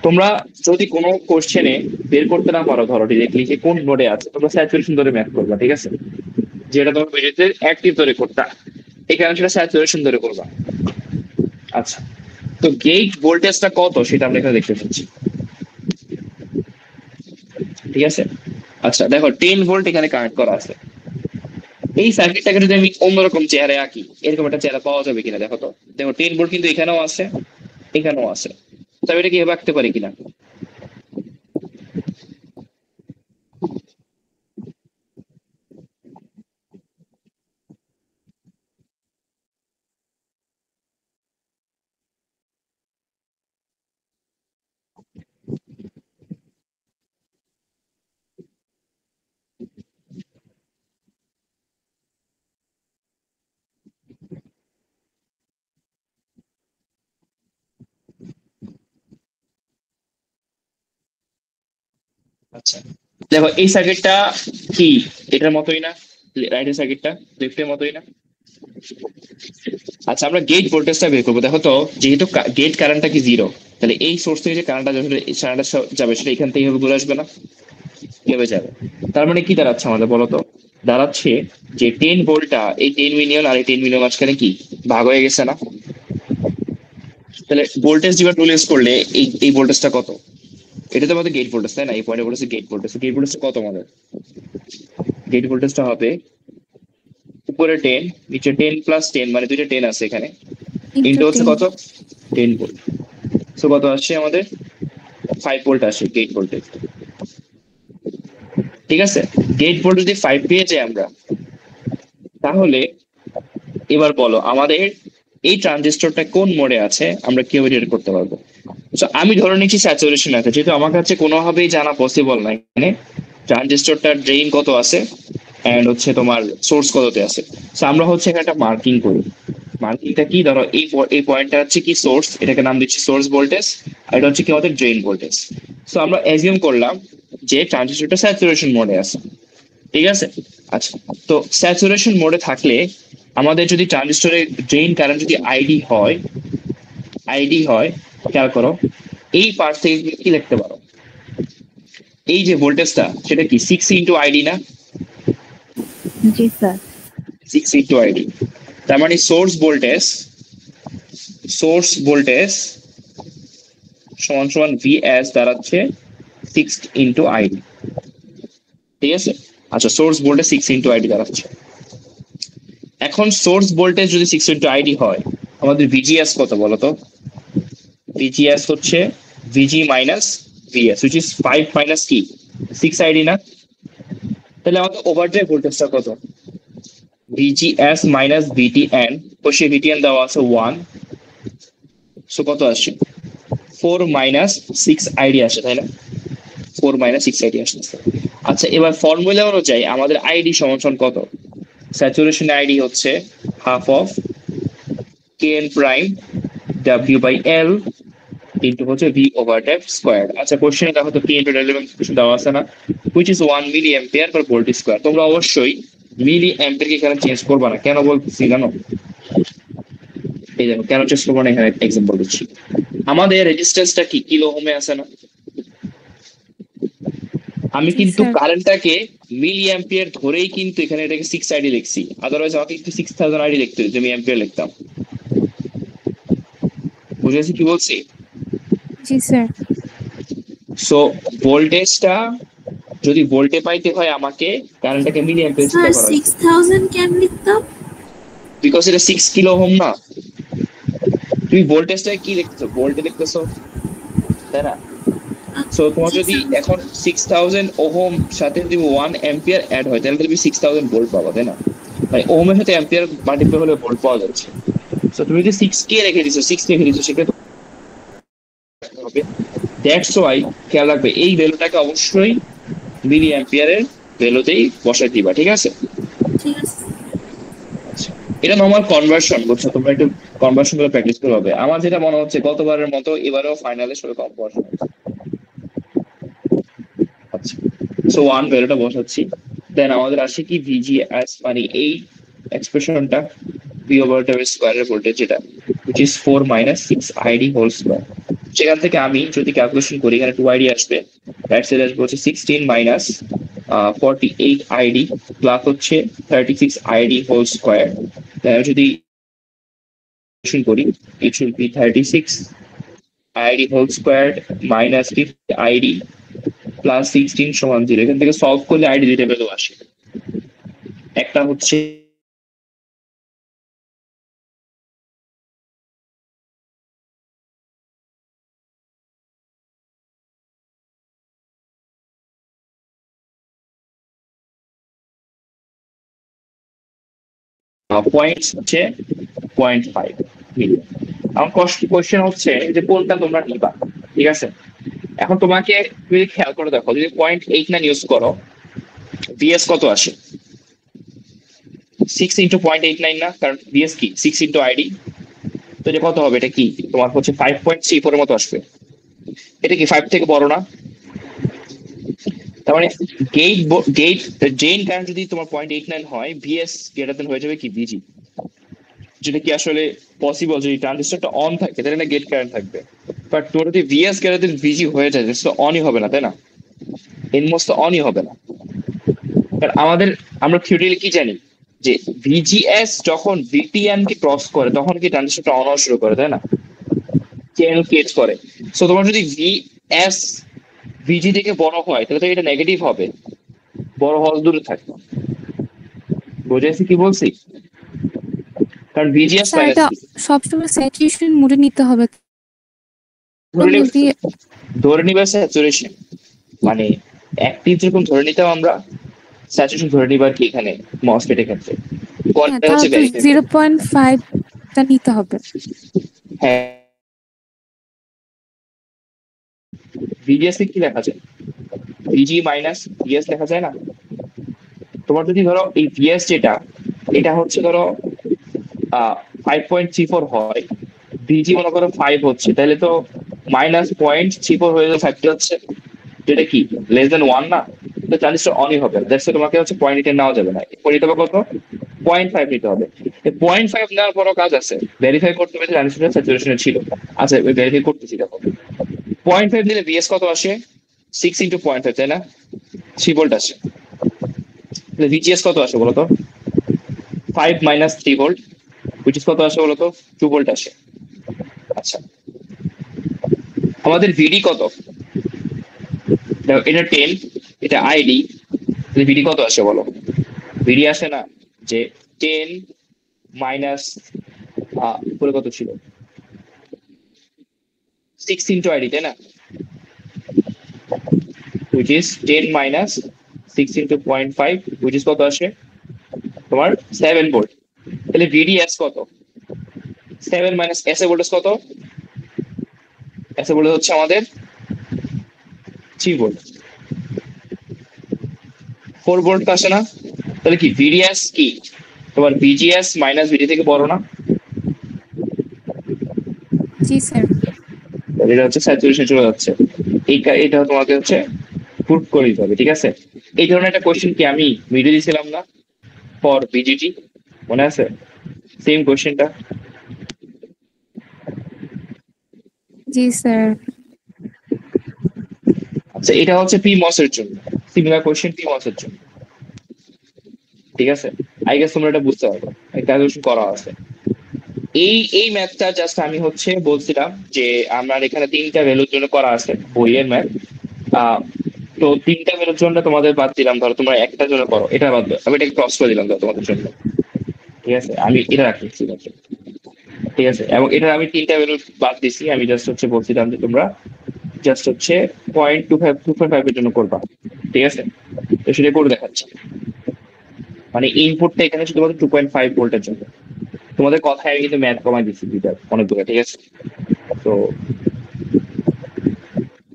তোমরা যদি কোনো কোশ্চেনে বের করতে না পারো, ধরো ডিরেক্টলি যে কোন নোডে আছে, তোমরা স্যাচুরেশন ধরে ম্যাথ করবা, ঠিক আছে? যেটা তোমার ভিডিওতে অ্যাক্টিভ ধরে করতা, এখানে সেটা স্যাচুরেশন ধরে করবা। আচ্ছা, তো গেট ভোল্টেজটা কত সেটা আমরা এখানে দেখতে পাচ্ছি, ঠিক আছে? আচ্ছা দেখো 10 ভোল্ট এখানে কানেক্ট করা আছে। এই সার্কিটটাকে যদি আমি অন্যরকম চেহারে আঁকি, এরকম একটা চেহারা পাওয়া যাবে কিনা দেখো তো। দেখো 10 ভোল্ট কিন্তু এখানেও আছে, এখানেও আছে, তবে এটা কি এভাবে আঁকতে পারি কিনা? আচ্ছা দেখো এই সার্কিটটা কি এটার মতোই না? রাইটের সার্কিটটা লেফটের মতোই না? আচ্ছা আমরা গেট ভোল্টেজটা বের করবো। দেখো তো, যেহেতু গেট কারেন্টটা কি জিরো, তাহলে এই সোর্স থেকে যে কারেন্টটা যাবে সেটা এখান থেকে ঘুরে আসবে না? কিভাবে যাবে? তার মানে কি দাঁড়াচ্ছে আমাদের বলো তো? দাঁড়াচ্ছে যে 10 ভোল্টটা এই 10 মিলিয়ন আর এই 10 মিলিয়ন মাঝখানে কি ভাগ হয়ে গেছে না? তাহলে ভোল্টেজ ডিভাইড রুল ইউজ করলে এই এই ভোল্টেজটা কত? এটা তো আমাদের গেট ভোল্টেজ, তাই না? এই পয়েন্টে বলেছে গেট ভোল্টেজ। গেট ভোল্টেজটা কত আমাদের? গেট ভোল্টেজটা হবে উপরে 10, নিচে 10 প্লাস 10, মানে দুইটা 10 আছে এখানে, ইন্টু হচ্ছে কত? 10 ভোল্ট। সো কত আসছে আমাদের? 5 ভোল্ট আসে গেট ভোল্টেজ, ঠিক আছে? গেট ভোল্ট যদি 5 পেয়ে যাই আমরা, তাহলে এবার বলো আমাদের এই ট্রানজিস্টরটা কোন মোডে আছে, আমরা কিভাবে রেড করতে পারবো? তো আমি ধরে নিচ্ছি স্যাচুরেশন আছে, যেহেতু আমার কাছে কোনোভাবেই জানা পসিবল না এখানে ট্রানজিস্টরটার ড্রেইন কত আছে এন্ড হচ্ছে তোমার সোর্স কততে আছে। তো আমরা হচ্ছে এখানে একটা মার্কিং করি। মার্কিংটা কি? ধরো এই পয়েন্টটা হচ্ছে কি সোর্স, এটাকে নাম দিচ্ছি সোর্স ভোল্টেজ, আর এটা হচ্ছে কি আমাদের ড্রেইন ভোল্টেজ। সো আমরা অ্যাজিউম করলাম যে ট্রানজিস্টরটা স্যাচুরেশন মোডে আছে, ঠিক আছে? আচ্ছা, তো স্যাচুরেশন মোডে থাকলে আমাদের যদি ট্রানজিস্টরের ড্রেইন কারেন্ট যদি আইডি হয়, খেয়াল করো এই পার্ট থেকে কি লিখতে পারো? এই যে ভোল্টেজটা সেটা কি 6 ইন্টু আইডি না? জি স্যার। 6 ইন্টু আইডি, তার মানে সোর্স ভোল্টেজ সমান সমান ভিএস দাঁড়াচ্ছে 6 ইন্টু আইডি, ঠিক আছে? আচ্ছা, সোর্স ভোল্টেজ 6 ইন্টু আইডি দাঁড়াচ্ছে। এখন সোর্স ভোল্টেজ যদি 6 ইন্টু আইডি হয়, আমাদের ভিজিএস কত বলো তো? ভিজিএস হচ্ছে VG minus VS, which is 5 minus কি 6 আইডি না? তাহলে আমাদের ওভারড্রাইভ ভোল্টেজটা কত? ভিজিএস মাইনাস ভিটিএন, বসে ভিটিএন দেওয়া আছে 1, সো কত আসছে? 4 মাইনাস 6 আইডি আসে, তাই না? 4 মাইনাস 6 আইডি আসছে। আচ্ছা, এবার ফর্মুলা অনুযায়ী আমাদের আইডি সমান সমান কত? স্যাচুরেশন আইডি হচ্ছে half of KN prime W by L into হচ্ছে ভি ওভার টাইপ স্কোয়ার। আচ্ছা, কোশ্চেনে দেখো তো পি ইন্টু রেলেভেন্স কিছু দেওয়া আছে না, which is 1 milli ampere per volt square. তোমরা অবশ্যই মিলি অ্যাম্পিয়ারকে এখানে চেঞ্জ করবা না, কেন বলতেছি জানো? এই দেখো কেন চেঞ্জ করবো না, এখানে এক্সাম্পল দিচ্ছি। আমাদের রেজিস্ট্যান্সটা কি কিলো ওহমে আছে না? আমি জি কিন্তু স্যার। কারেন্টটাকে মিলি অ্যাম্পিয়ার ধরেই কিন্তু এখানে এটাকে 6 আইডি লিখছি, আদারওয়াইজ আমাকে কিন্তু 6000 আইডি লিখতে হতো, আমি অ্যাম্পিয়ার লিখতাম। বুঝেছি কি বলছি? জি স্যার। সো ভোল্টেজটা যদি ভোল্টে পাইতে হয় আমাকে কারেন্টটাকে মিলি অ্যাম্পিয়ার চিন্তা স্যার করা হয়েছে, 6000 কেন লিখতাম? বিকজ এটা 6 কিলো ওহম না। তুমি ভোল্টেজটা কি লিখতেছো? ভোল্টে লিখতেছো, তাই না? সো তোমার যদি এখন 6000 ওহম সাথে যদি 1 অ্যাম্পিয়ার অ্যাড হয়, তাহলে তুমি 6000 ভোল্ট পাবা, তাই না? তাই ওহমের সাথে অ্যাম্পিয়ার মাল্টিপ্লাই হলে ভোল্ট পাওয়া যাচ্ছে। সো তুমি যদি 6 কে রেখে দিছো, 6 রেখে দিছো, সেক্ষেত্রে হবে দ্যাটস ওয়াই খেয়াল রাখবে এই ভ্যালুটাকে অবশ্যই মিলি অ্যাম্পিয়ারের ভ্যালুতেই বসাই দিবা, ঠিক আছে? ঠিক আছে। আচ্ছা, এটা নরমাল কনভার্সন, বুঝছো? তোমরা একটু কনভার্সন গুলো প্র্যাকটিস করতে হবে। আমার যেটা মনে হচ্ছে গতবারের মতো এবারেও ফাইনালে সবাই কনভার্সন। আচ্ছা, সো 1 ভ্যালুটা বসাচ্ছি, দেন আমাদের আসে কি ভিজিএস, মানে এই এক্সপ্রেশনটা ভি ওভার টাইম স্কয়ারের ভোল্টেজ, যেটা which is 4 minus 6 id whole square. সেখান থেকে আমি যদি ক্যালকুলেশন করি এখানে 2 আইডি আসবে, রাইট সাইডে আসবে হচ্ছে 16 মাইনাস 48 আইডি প্লাস হচ্ছে 36 আইডি হোল স্কোয়ার। যদি করি it should be 36 ID whole square minus 50 ID plus 16 সমান 0। এখান থেকে সলভ করলে আইডি দুইটা ভ্যালু আসে, একটা হচ্ছে পয়েন্ট হচ্ছে 0.5 মিলিয়ন। আমার কোশ্চেন হচ্ছে যে কোনটা তোমরা নিবা, ঠিক আছে? এখন তোমাকে যদি খেয়াল করে দেখো, যদি 0.89 ইউজ করো, ভিএস কত আসে? 6 ইন্টু 0.89 না, কারণ ভিএস কি 6 ইন্টু আইডি, তো এটা কত হবে? এটা কি তোমার হচ্ছে 5.34 এর মতো আসবে। এটা কি 5 থেকে বড় না? তার মানে গেট ড্রেন কারেন্ট যদি তোমার 0.89 হয়, ভিএস গ্রেটার দেন হয়ে যাবে কি ভিজি, যেটা কি আসলে পসিবল। যদি ট্রানজিস্টরটা অন থাকে তাহলে না গেট কারেন্ট থাকবে, বাট তোমার যদি ভিএস গ্রেটার দেন ভিজি হয়ে যায় তো অনই হবে না, তাই না? এনমোস তো অনই হবে না। কারণ আমরা থিওরিটিক্যালি কি জানি যে ভিজিএস যখন ভিটিএন কে ক্রস করে তখন কি ট্রানজিস্টরটা অন হওয়া শুরু করে, তাই না? চ্যানেল ক্রিয়েট করে। সো তোমার যদি ভিএস ভিজি থেকে বড় হয় তাহলে তো এটা নেগেটিভ হবে, বড় হওয়া দূরে থাকবে। বুঝেছি কি বলছি? কারণ ভিজিএস স্যার এটা সবসময় স্যাচুরেশন মোডে নিতে হবে। ধরে নিবে স্যাচুরেশন, মানে অ্যাক্টিভ যেরকম ধরে নিতাম আমরা, স্যাচুরেশন ধরে নিবার কি এখানে মসফেটের ক্ষেত্রে 0.5 টা নিতে হবে। হ্যাঁ, ভিজিএস কি লেখা যায়? ভিজি মাইনাস ভিএস লেখা যায় না? তোমার যদি ধরো এই ভিএস যেটা, এটা হচ্ছে ধরো 5.34 হয়, ভিজি মনে করো 5 হচ্ছে, তাহলে তো -0.34 হয়ে যাবে, 5 হচ্ছে, যেটা কি লেস দেন 1 না? তো ট্রানজিস্টর অনই হবে না। দ্যাটস তোমাকে হচ্ছে 0.8 নেওয়া যাবে না, নিতে হবে কত? 0.5 নিতে হবে। 0.5 নেওয়ার পরও কাজ আছে, ভেরিফাই করতে হবে যে ট্রানজিস্টর স্যাচুরেশনে ছিল। আচ্ছা, ভেরিফাই করতেছি, দেখো 0.5 নিলে ভিএস কত আসে? 6 ইন্টু 0.5, তাই না? 3 ভোল্ট আসে। ভিজিএস কত আসে বলতো? 5 মাইনাস 3 ভোল্ট, which is কত আসে বলতো? 2 ভোল্ট আসে। আচ্ছা, আমাদের ভিডি কত? এটা 10, এটা আইডি, ভিডি কত আসে বলো? ভিডি আসে না যে 10 মাইনাস উপরে কত ছিল? 6 ইন্টু আইডি, তাই না? which is 10 minus 6 into 0.5, which is কত আসে তোমার? 7 ভোল্ট। তাহলে ভিডিএস কত? 7 মাইনাস এস এ ভোল্টেজ কত? এস এ ভোল্টেজ হচ্ছে আমাদের 3 ভোল্ট। 4 ভোল্ট আসে না? তাহলে কি ভিডিএস কি তোমার ভিজিএস মাইনাস ভিডি থেকে বড় না? জি স্যার। এটা হচ্ছে স্যাচুরেশন চলে যাচ্ছে। এটা তোমাকে হচ্ছে প্রুফ করে দিতে হবে, ঠিক আছে? এই ধরনের একটা কোশ্চেন কি আমি ভিডিও দিয়েছিলাম না ফর বিজিটি, মনে আছে? সেম কোশ্চেনটা। জি স্যার। আচ্ছা, এটা হচ্ছে পিমস এর জন্য, সিমিলার কোশ্চেন পিমস এর জন্য, ঠিক আছে? আই গেস তোমরা এটা বুঝতে পারবে, ক্যালকুলেশন করা আছে। এই ম্যাথটা জাস্ট আমি হচ্ছে বলছিলাম যে আমার এখানে 3টা ভ্যালুর জন্য করা আছে বইয়ের ম্যাথ। তো 3টা ভ্যালুর জন্য তোমাদের বাদ দিলাম, ধরো তোমরা একটার জন্য করো, এটা বাদ দাও, আমি এটাকে ক্রস করে দিলাম ধরো তোমাদের জন্য, ঠিক আছে? আমি এটা রাখছি, ঠিক আছে? এবং এটা আমি 3টা ভ্যালু বাদ দিছি, আমি জাস্ট হচ্ছে বলছিলাম যে তোমরা জাস্ট হচ্ছে 0.25 এর জন্য করবা, ঠিক আছে? তো সেটা করে দেখাচ্ছি, মানে ইনপুটটা এখানে শুধুমাত্র 2.5 ভোল্টের জন্য। তোমাদের কথায় আমি কিন্তু ম্যাথ কমাই দিচ্ছি দুইটা অনেকগুলো, ঠিক আছে? তো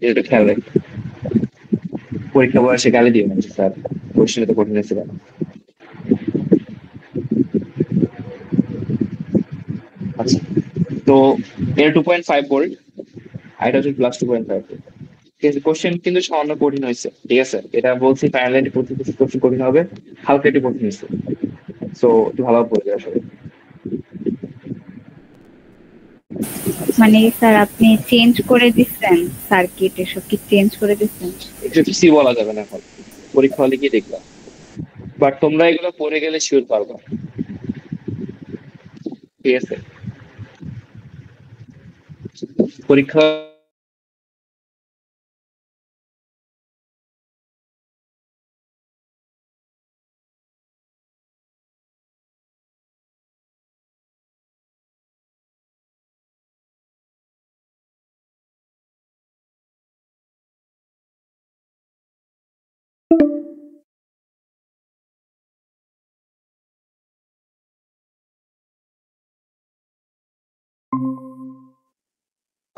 এটা খেয়াল রাখি, পরীক্ষা বয়সে গালি দিও না যে স্যার কোশ্চেন তো কঠিন ছিল না। আচ্ছা, তো এটা 2.5 ভোল্ট, আর এটা হচ্ছে +2.5 ভোল্ট, ঠিক আছে? কোশ্চেন কিন্তু সামান্য কঠিন হয়েছে, ঠিক আছে? এটা বলছি ফাইনালি প্রতি কোশ্চেন কঠিন হবে, হালকা একটু কঠিন হয়েছে। সো একটু ভালো পড়বে আসলে। মানে স্যার আপনি চেঞ্জ করে দিচ্ছেন সার্কিট, এসব কি চেঞ্জ করে দিচ্ছেন? একটু কিছু বলা যাবে না এখন, পরীক্ষা হলে গিয়ে দেখবা, বাট তোমরা এগুলো পড়ে গেলে শিওর পারবা, ঠিক আছে? পরীক্ষা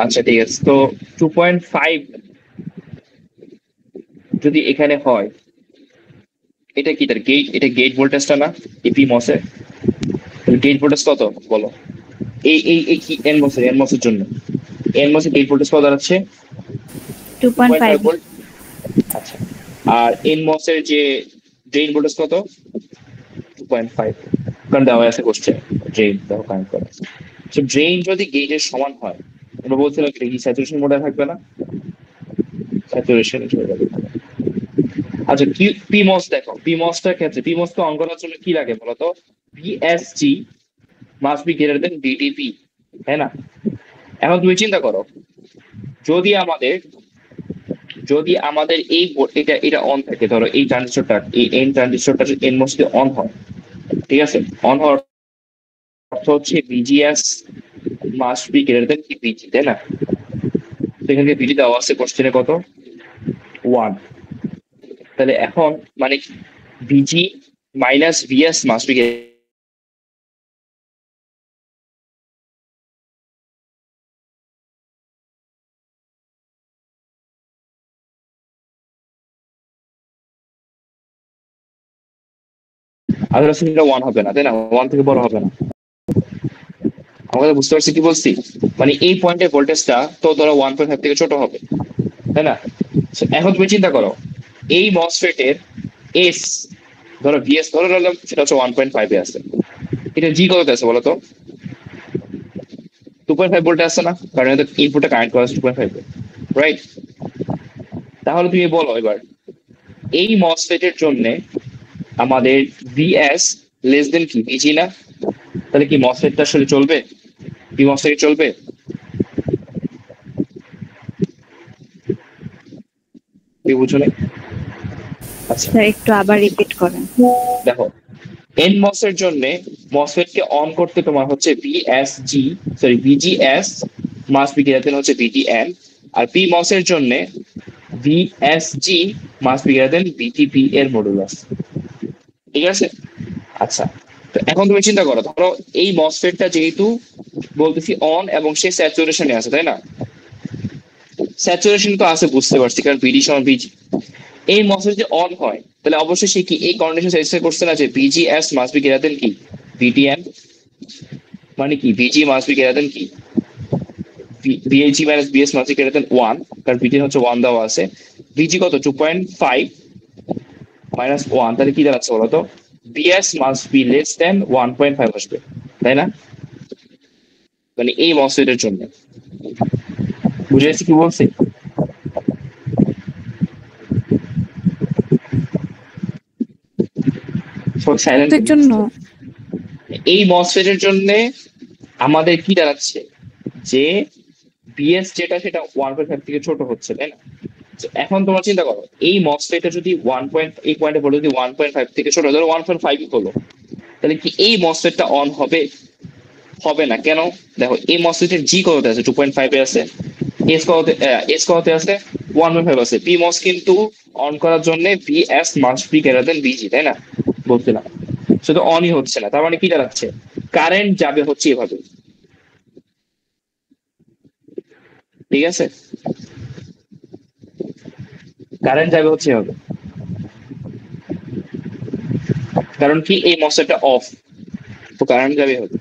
আচ্ছা ঠিক আছে, তো 2.5 যদি এখানে হয়, এটা কি তার গেট, এটা গেট ভোল্টেজটা না এপি মসে? গেট ভোল্টেজ কত বলো? এই কি এন মসের জন্য এন মসে গেট ভোল্টেজ কত দাঁড়াচ্ছে? 2.5। 2.5 ভোল্ট। আচ্ছা, আর এন মসের যে ড্রেন ভোল্টেজ কত? 2.5, কারণ দেওয়া আছে কোশ্চেন ড্রেন দেখো কানেক্ট করা আছে। তো ড্রেন যদি গেটের সমান হয়, আমরা বলছিলাম কি স্যাচুরেশন মোডে থাকবে না, স্যাচুরেশন চলে যাবে। আচ্ছা পিমস দেখো, পিমসটার ক্ষেত্রে পিমসকে অন করার জন্য কি লাগে বলতো? VSG must be greater than VDP, তাই না? এখন তুমি চিন্তা করো, যদি আমাদের এই এটা অন থাকে, ধরো এই ট্রানজিস্টরটা, এই এন ট্রানজিস্টরটা এন মোস্টলি অন হয়, ঠিক আছে? অন হওয়ার অর্থ হচ্ছে BGS must be greater than VG, তাই না? সেখানে ভিজি দেওয়া আছে কোশ্চেনে কত? 1। তাহলে এখন মানে ভিজি মাইনাস ভিএস মাস্ট বি, আদার সেটা 1 হবে না, তাই না? 1 থেকে বড় হবে না। আমাদের বুঝতে পারছি কি বলছি? মানে এই পয়েন্টের ভোল্টেজটা তো ধরো 1.5 থেকে ছোট হবে, তাই না? So, এখন তুমি চিন্তা করো, এই মসফেটের এস, ধরো ভিএস ধরো রাখলাম, সেটা হচ্ছে 1.5 এ আছে, এটা জি কততে আছে বলো তো? 2.5 ভোল্টে আছে না, কারণ এটা ইনপুটটা কানেক্ট করা আছে 2.5 এ, রাইট? তাহলে তুমি বলো এবার, এই মসফেটের জন্য আমাদের ভিএস লেস দেন কি ভিজি না? তাহলে কি মসফেটটা আসলে চলবে? কি মসফেট চলবে? কি বুঝো না? আচ্ছা স্যার একটু আবার রিপিট করেন। দেখো, এন মস এর জন্য মসফেট কে অন করতে তোমার হচ্ছে VSG, sorry VGS must be greater than হচ্ছে ভিটিএন, আর পি মস এর জন্য VSG must be greater than VTP এর মডুলাস, ঠিক আছে? আচ্ছা, তো এখন তুমি চিন্তা করো, ধরো এই মসফেটটা যেহেতু বলতেছি অন এবং সে স্যাচুরেশনে আছে, তাই না? স্যাচুরেশন তো আছে বুঝতে পারছি, কারণ ভিডি সমান ভিজি। এই মসফেট যে অন হয়, তাহলে অবশ্যই সে কি এই কন্ডিশন স্যাটিসফাই করছে না যে VGS must be greater than কি ভিটিএন? মানে কি ভিজি মাস্ট বি গ্রেটার দেন কি VAG minus VS must be greater than 1, কারণ ভিটিএন হচ্ছে 1 দেওয়া আছে। ভিজি কত? 2.5 মাইনাস 1, তাহলে কি দাঁড়াচ্ছে বলো তো? BS must be less than 1.5 আসবে, তাই না? মানে এই মসফেটের জন্য বুঝে গেছি কি বলছি? সাইলেন্ট এর জন্য এই মসফেটের জন্য আমাদের কি দাঁড়াচ্ছে যে বিএস যেটা সেটা 1.5 থেকে ছোট হচ্ছে, তাই না? তো এখন তোমরা চিন্তা করো, এই মসফেটটা যদি 1. এই পয়েন্টে বলো যদি 1.5 থেকে ছোট, ধরো 1.5 হলো, তাহলে কি এই মসফেটটা অন হবে? হবে না। কেন? দেখো এই মসফেটের জি কততে আছে? 2.5 এ আছে। এস কততে আছে? 1.5 আছে। পি মস কিন্তু অন করার জন্য VS must be greater than VG, তাই না? বলছিলাম শুধু অনই হচ্ছে না, তার মানে কি দাঁড়াচ্ছে? কারেন্ট যাবে হচ্ছে এভাবে, ঠিক আছে? কারেন্ট যাবে হচ্ছে এভাবে, কারণ কি এই মসফেটটা অফ, তো কারেন্ট যাবে হবে।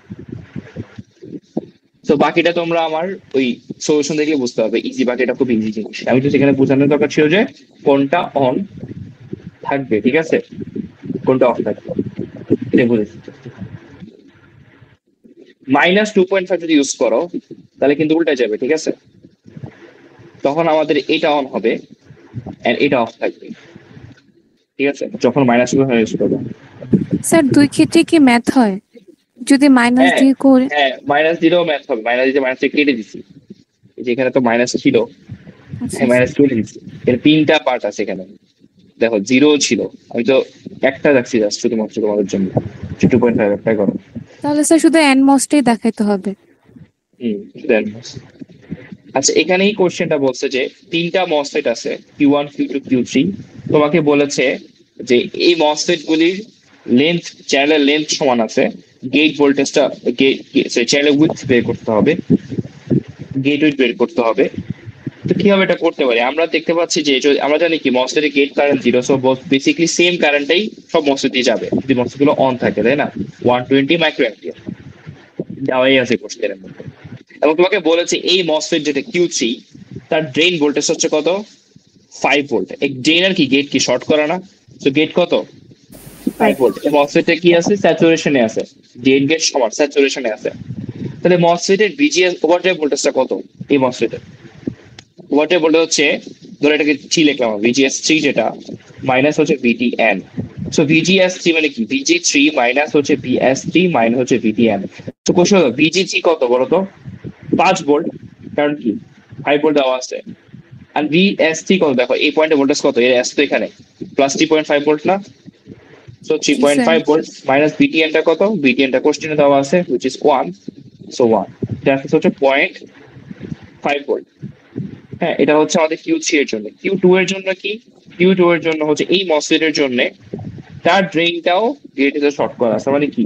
তো বাকিটা তোমরা আমার ওই সলিউশন দেখলে বুঝতে পারবে, ইজি, বাকিটা খুব ইজি জিনিস। আমি তো সেখানে বোঝানোর দরকার ছিল যে কোনটা অন থাকবে, ঠিক আছে, কোনটা অফ থাকবে, এটা বুঝেছি। -2.5 যদি ইউজ করো, তাহলে কিন্তু উল্টা যাবে, ঠিক আছে? তখন আমাদের এটা অন হবে এন্ড এটা অফ থাকবে, ঠিক আছে? যখন মাইনাস হয়ে শুরু হবে। স্যার দুই ক্ষেত্রে কি ম্যাথ হয়? যদি মাইনাস হ্যাঁ দিয়ে করে হ্যাঁ, মাইনাস দিলেও ম্যাথ হবে, মাইনাস দিতে মাইনাস কেটে দিছি, এই যে এখানে তো মাইনাস ছিল, আচ্ছা হ্যাঁ আচ্ছা। মাইনাস কেটে দিচ্ছি। এর তিনটা পার্ট আছে এখানে, দেখো জিরো ছিল, আমি তো একটা রাখছি জাস্ট শুধুমাত্র তোমাদের জন্য, 2.5 একটা করো। তাহলে স্যার শুধু এনমসটাই দেখাইতে হবে। দেন আচ্ছা, এখানেই কোশ্চেনটা বলছে যে তিনটা মসফেট আছে, Q1 Q2 Q3। তোমাকে বলেছে যে এই মসফেট গুলির লেন্থ, চ্যানেলের লেন্থ সমান আছে, গেট ভোল্টেজটা চ্যানেল উইথ বের করতে হবে, গেট উইথ বের করতে হবে। তো কিভাবে এটা করতে পারি? আমরা দেখতে পাচ্ছি যে আমরা জানি কি মসফেটের gate current 0, so basically same কারেন্টটাই সব মসফেটে যাবে যদি মসফেট গুলো অন থাকে, তাই না? 120 মাইক্রো অ্যাম্পিয়ার দেওয়াই আছে কোশ্চেনের মধ্যে। এবং তোমাকে বলেছে এই মসফেট যেটা Q3, তার ড্রেন ভোল্টেজ হচ্ছে কত? 5 ভোল্ট। এই ড্রেন আর কি গেট কি শর্ট করা না? তো গেট কত? 5 ভোল্ট। এই মসফেটে কি আছে? স্যাচুরেশনে আছে, ড্রেন গেট সমান স্যাচুরেশনে আছে। তাহলে মসফেটের ভিজিএস ওভারড্রাইভ ভোল্টেজটা কত? এই মসফেটের ওভারড্রাইভ ভোল্টেজ হচ্ছে, ধরো এটাকে থ্রি লিখলাম, VGS3 যেটা মাইনাস হচ্ছে VTN। সো VGS3 মানে কি? VG3 মাইনাস হচ্ছে VS3 মাইনাস হচ্ছে VTN। তো কোশ্চেন হলো VG3 কত বলো তো? 5 ভোল্ট, কারণ কি 5 ভোল্ট দেওয়া আছে। আর VS3 কত? দেখো এই পয়েন্টে ভোল্টেজ কত, এর এস তো এখানে প্লাস 3.5 ভোল্ট না? সো জি স্যার। 3.5 ভোল্ট মাইনাস VTN টা কত? VTN টা কোশ্চেনে দেওয়া আছে, which is 1, সো 1, দ্যাট হচ্ছে 0.5 ভোল্ট। হ্যাঁ, এটা হচ্ছে আমাদের Q3 এর জন্য। Q2 এর জন্য কি? Q2 এর জন্য হচ্ছে এই মসফেট এর জন্য তার ড্রেনটাও গেটের সাথে শর্ট করা আছে, মানে কি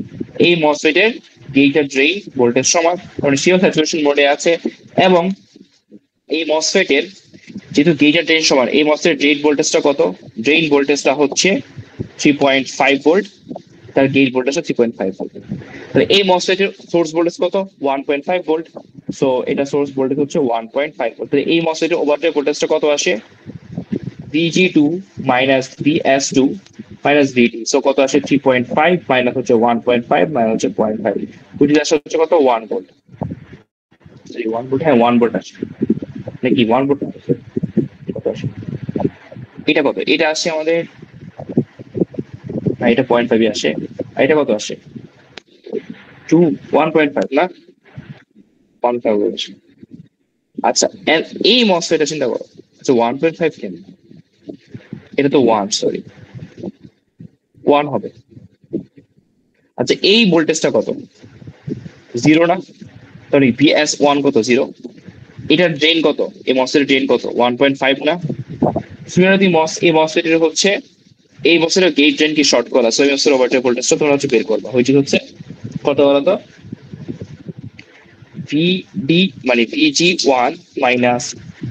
এই মসফেটের গেটের ড্রেন ভোল্টেজ সমান, কারণ সেও স্যাচুরেশন মোডে আছে। এবং এই মসফেটের যেহেতু গেটের ড্রেন সমান, এই মসফেটের ড্রেন ভোল্টেজটা কত? ড্রেন ভোল্টেজটা হচ্ছে 3.5 ভোল্ট, তার গেট ভোল্টেজটা 3.5 ভোল্ট। তাহলে এই মসফেটের সোর্স ভোল্টেজ কত? 1.5 ভোল্ট। সো এটা সোর্স ভোল্টেজ হচ্ছে 1.5 ভোল্ট। তাহলে এই মসফেটের ওভারড্রাইভ ভোল্টেজটা কত আসে? VG2 minus VS2 minus VT। So কত আসে? 3.5 মাইনাস হচ্ছে 1.5 মাইনাস হচ্ছে 0.5, which আসে হচ্ছে কত? 1 ভোল্ট। 1 ভোল্ট, হ্যাঁ 1 ভোল্ট আসে নাকি? 1 ভোল্ট আসে, কত আসে? এটা কত? এটা আসে আমাদের, না এটা 0.5 আসে, আর এটা কত আসে? 1.5 না? 1.5 আসে। আচ্ছা, and এই মসফেটটা চিন্তা করো, আচ্ছা 1.5 কেন? এটা তো 1, সরি 1 হবে। আচ্ছা এই ভোল্টেজটা কত? 0 না? সরি VS1 কত? 0। এটার ড্রেন কত? এই মসফেটের ড্রেন কত? 1.5 না? সিমিলারলি এই মসফেটের হচ্ছে এই মসফেটের গেট ড্রেন কি শর্ট করা, সো এই মসফেটের ওভারড্রাইভ ভোল্টেজটা তোমরা হচ্ছে বের করবা, হচ্ছে কত বলো তো? VD মানে VG1 minus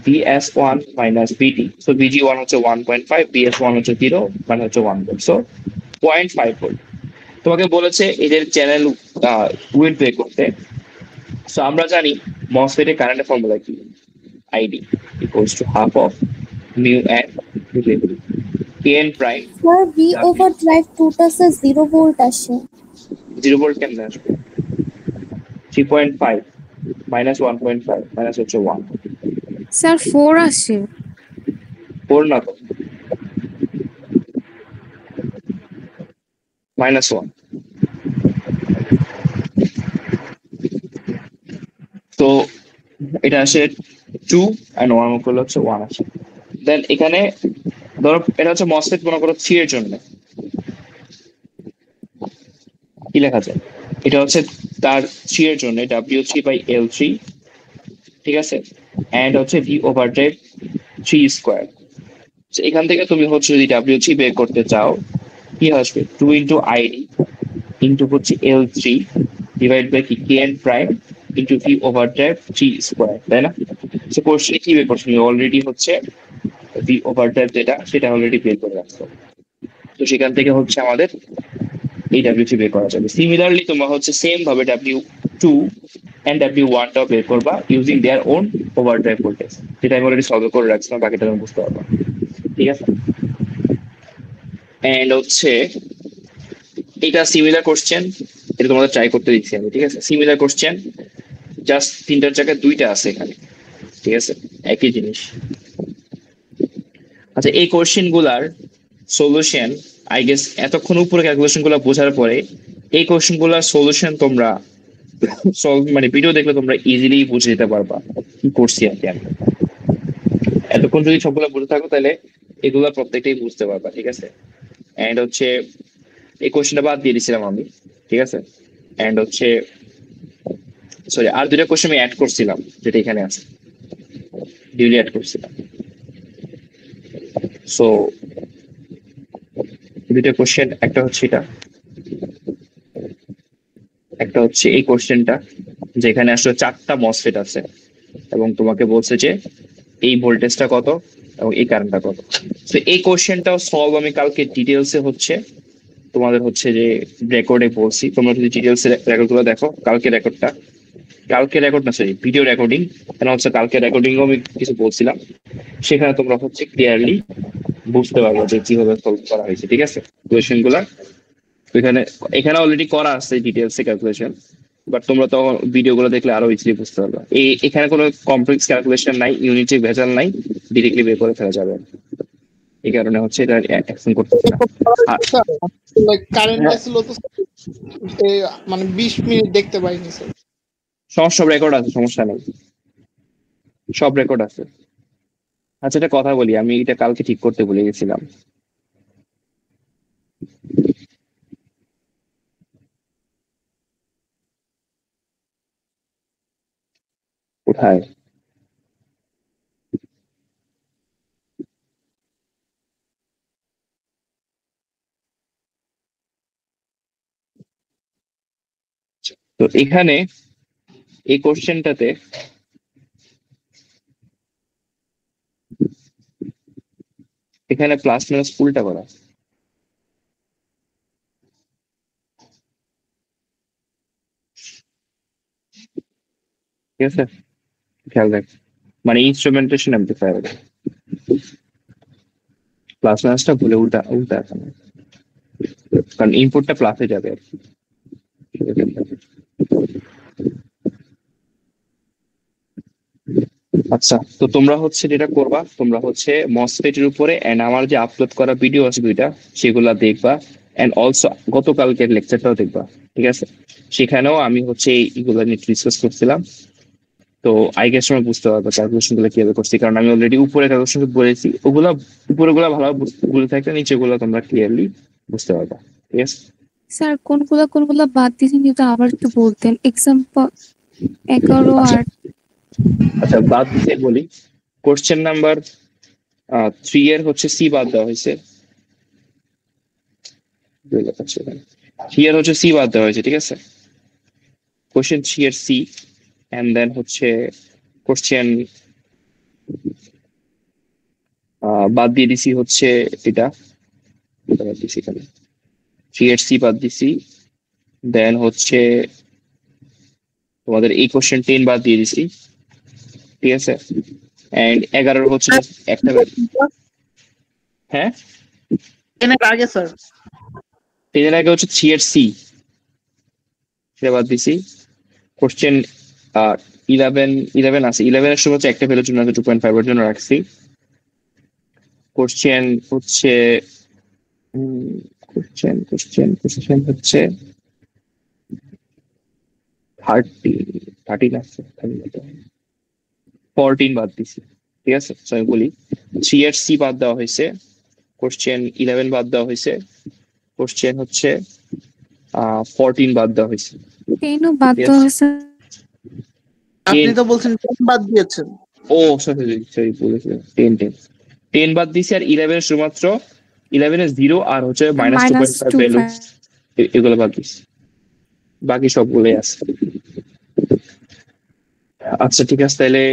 VS1 minus VT। So VG1 হচ্ছে 1.5, VS1 হচ্ছে 0, মানে হচ্ছে 1 ভোল্ট, সো 0.5 ভোল্ট। তোমাকে বলেছে এদের চ্যানেল উইথ বের করতে। সো আমরা জানি মসফেটের কারেন্টের ফর্মুলা কি? ID equals to half of mu N KN prime. Sir V over drive টোটাসে 0 ভোল্ট আসে। 0 ভোল্ট কেন আসবে? 3.5 মাইনাস 1.5 মাইনাস হচ্ছে 1, স্যার 4 আসে। 4 না তো, মাইনাস 1। তো এটা আসে 2 and 1 করলে হচ্ছে 1 আসে। দেন এখানে ধরো এটা হচ্ছে মসফেট, মনে করো 3 এর জন্য কি লেখা যায়? এটা হচ্ছে তার 3 এর জন্য W3/L3, ঠিক আছে, এন্ড হচ্ছে V ওভার ড্রাইভ 3 স্কোয়ার। এখান থেকে তুমি হচ্ছে যদি W3 বের করতে চাও, কি আসবে? 2 ইন্টু ID ইন্টু হচ্ছে L3 ডিভাইড বাই কি KN prime into V over drive 3 square, তাই না? সো কোশ্চেনে কি বের করছো? অলরেডি হচ্ছে V ওভার ড্রাইভ যেটা, সেটা অলরেডি বের করে রাখছো। তো সেখান থেকে হচ্ছে আমাদের এই W3 বের করা যাবে। সিমিলারলি তোমরা হচ্ছে সেম ভাবে W2 and W1 টাও বের করবা using their own overdrive voltage, যেটা আমি অলরেডি সলভ করে রাখছিলাম, বাকিটা তুমি বুঝতে পারবা, ঠিক আছে? এন্ড হচ্ছে এটা সিমিলার কোশ্চেন, এটা তোমাদের ট্রাই করতে দিচ্ছি আমি, ঠিক আছে? সিমিলার কোশ্চেন জাস্ট তিনটার জায়গায় দুইটা আছে এখানে, ঠিক আছে, একই জিনিস। আচ্ছা, এই কোশ্চেন গুলার সলিউশন আই গেস এতক্ষণ উপরে ক্যালকুলেশন গুলো বোঝার পরে এই কোশ্চেন গুলার সলিউশন তোমরা সলভ মানে ভিডিও দেখলে তোমরা ইজিলি বুঝে যেতে পারবা কি করছি আর কি আমি। এতক্ষণ যদি সবগুলো বুঝে থাকো তাহলে এগুলা প্রত্যেকটাই বুঝতে পারবা, ঠিক আছে। এন্ড হচ্ছে এই কোশ্চেনটা বাদ দিয়ে দিছিলাম আমি, ঠিক আছে। এন্ড হচ্ছে সরি, আর দুইটা কোশ্চেন আমি অ্যাড করছিলাম যেটা এখানে আছে, ডিউলি অ্যাড করছিলাম। সো দুইটা কোশ্চেন, একটা হচ্ছে এটা, একটা হচ্ছে এই কোশ্চেনটা, যেখানে আসলে 4টা মসফেট আছে এবং তোমাকে বলছে যে এই ভোল্টেজটা কত এবং এই কারেন্টটা কত। তো এই কোশ্চেনটাও সলভ আমি কালকে ডিটেলসে হচ্ছে তোমাদের হচ্ছে যে রেকর্ডে বলছি, তোমরা যদি ডিটেলসে রেকর্ড গুলো দেখো, কালকে রেকর্ড না সরি ভিডিও রেকর্ডিং, কেন হচ্ছে কালকে রেকর্ডিংও আমি কিছু বলছিলাম, সেখানে তোমরা হচ্ছে ক্লিয়ারলি বুঝতে পারবো যে কিভাবে সলভ করা হয়েছে, ঠিক আছে কোয়েশ্চেন গুলা। এখানে অলরেডি করা আছে ডিটেলস এ ক্যালকুলেশন, বাট তোমরা তো ভিডিও গুলো দেখলে আরো ইজিলি বুঝতে পারবে। এখানে কোনো কমপ্লেক্স ক্যালকুলেশন নাই, ইউনিটি ভেজাল নাই, ডিরেক্টলি বের করে ফেলা যাবে। এই কারণে হচ্ছে এটা অ্যাকশন করতেছি না। কারেন্ট ছিল তো মানে 20 মিনিট দেখতে পাইনি স্যার। সব রেকর্ড আছে, সমস্যা নেই, সব রেকর্ড আছে। আচ্ছা, একটা কথা বলি, আমি এটা কালকে ঠিক করতে ভুলে গেছিলাম। কোথায়? তো এখানে এই কোশ্চেনটাতে এখানে প্লাস মাইনাস উল্টা করা, ঠিক আছে, খেয়াল রাখ, মানে ইনস্ট্রুমেন্টেশন অ্যাম্পলিফায়ার প্লাস মাইনাসটা ভুলে উল্টা উল্টা এখানে, কারণ ইনপুটটা প্লাসে যাবে আর কি। আচ্ছা, তো তোমরা হচ্ছে যেটা করবা, তোমরা হচ্ছে মসফেট এর উপরে এন্ড আমার যে আপলোড করা ভিডিও আছে দুইটা, সেগুলা দেখবা এন্ড অলসো গতকালকের লেকচারটাও দেখবা, ঠিক আছে। সেখানেও আমি হচ্ছে এইগুলো নিয়ে ডিসকাস করছিলাম। তো আই গেস তোমরা বুঝতে পারবে ক্যালকুলেশন গুলো কিভাবে করছি, কারণ আমি অলরেডি উপরে ক্যালকুলেশন বলেছি, ওগুলা উপরে গুলা ভালো বুঝতে থাকলে নিচে গুলো তোমরা ক্লিয়ারলি বুঝতে পারবা, ঠিক আছে। স্যার কোনগুলা বাদ দিয়েছেন যদি আবার একটু বলতেন, এক্সাম্পল 11 আর আচ্ছা, বাদ দিয়ে বলি, কোশ্চেন নাম্বার 3 এর হচ্ছে সি বাদ দেওয়া হয়েছে, 3 এর হচ্ছে সি বাদ দেওয়া হয়েছে, ঠিক আছে। কোশ্চেন 3 এর সি, এন্ড দেন হচ্ছে কোশ্চেন বাদ দিয়ে দিছি হচ্ছে এটা, বাদ দিছি এখানে 3 এর সি বাদ দিছি, দেন হচ্ছে তোমাদের এই কোশ্চেন 10 বাদ দিয়ে দিছি, ঠিক আছে। এন্ড 11 হচ্ছে একটা, হ্যাঁ এর আগে স্যার 10 এর আগে হচ্ছে 3 এর সি, সেটা বাদ দিছি। কোশ্চেন 11 আছে, 11 এর সময় হচ্ছে একটা ভ্যালুর জন্য 2.5 এর জন্য রাখছি। কোশ্চেন হচ্ছে কোশ্চেন হচ্ছে 13 আছে, 14 বাদ দিছি, ঠিক আছে। So আমি বলি 3 এর সি বাদ দেওয়া হয়েছে, কোশ্চেন 11 বাদ দেওয়া হয়েছে, কোশ্চেন হচ্ছে 14 বাদ দেওয়া হয়েছে। 10ও বাদ Yes. দেওয়া হয়েছে। আপনি তো বলছেন 10 বাদ দিয়েছেন। ও সরি বলেছিলাম 10 বাদ দিছি, আর 11 এর শুধুমাত্র 11 এর 0 আর হচ্ছে -2.5 ভ্যালু, এগুলো বাদ দিছি, বাকি সবগুলোই আছে। আচ্ছা ঠিক আছে, তাহলে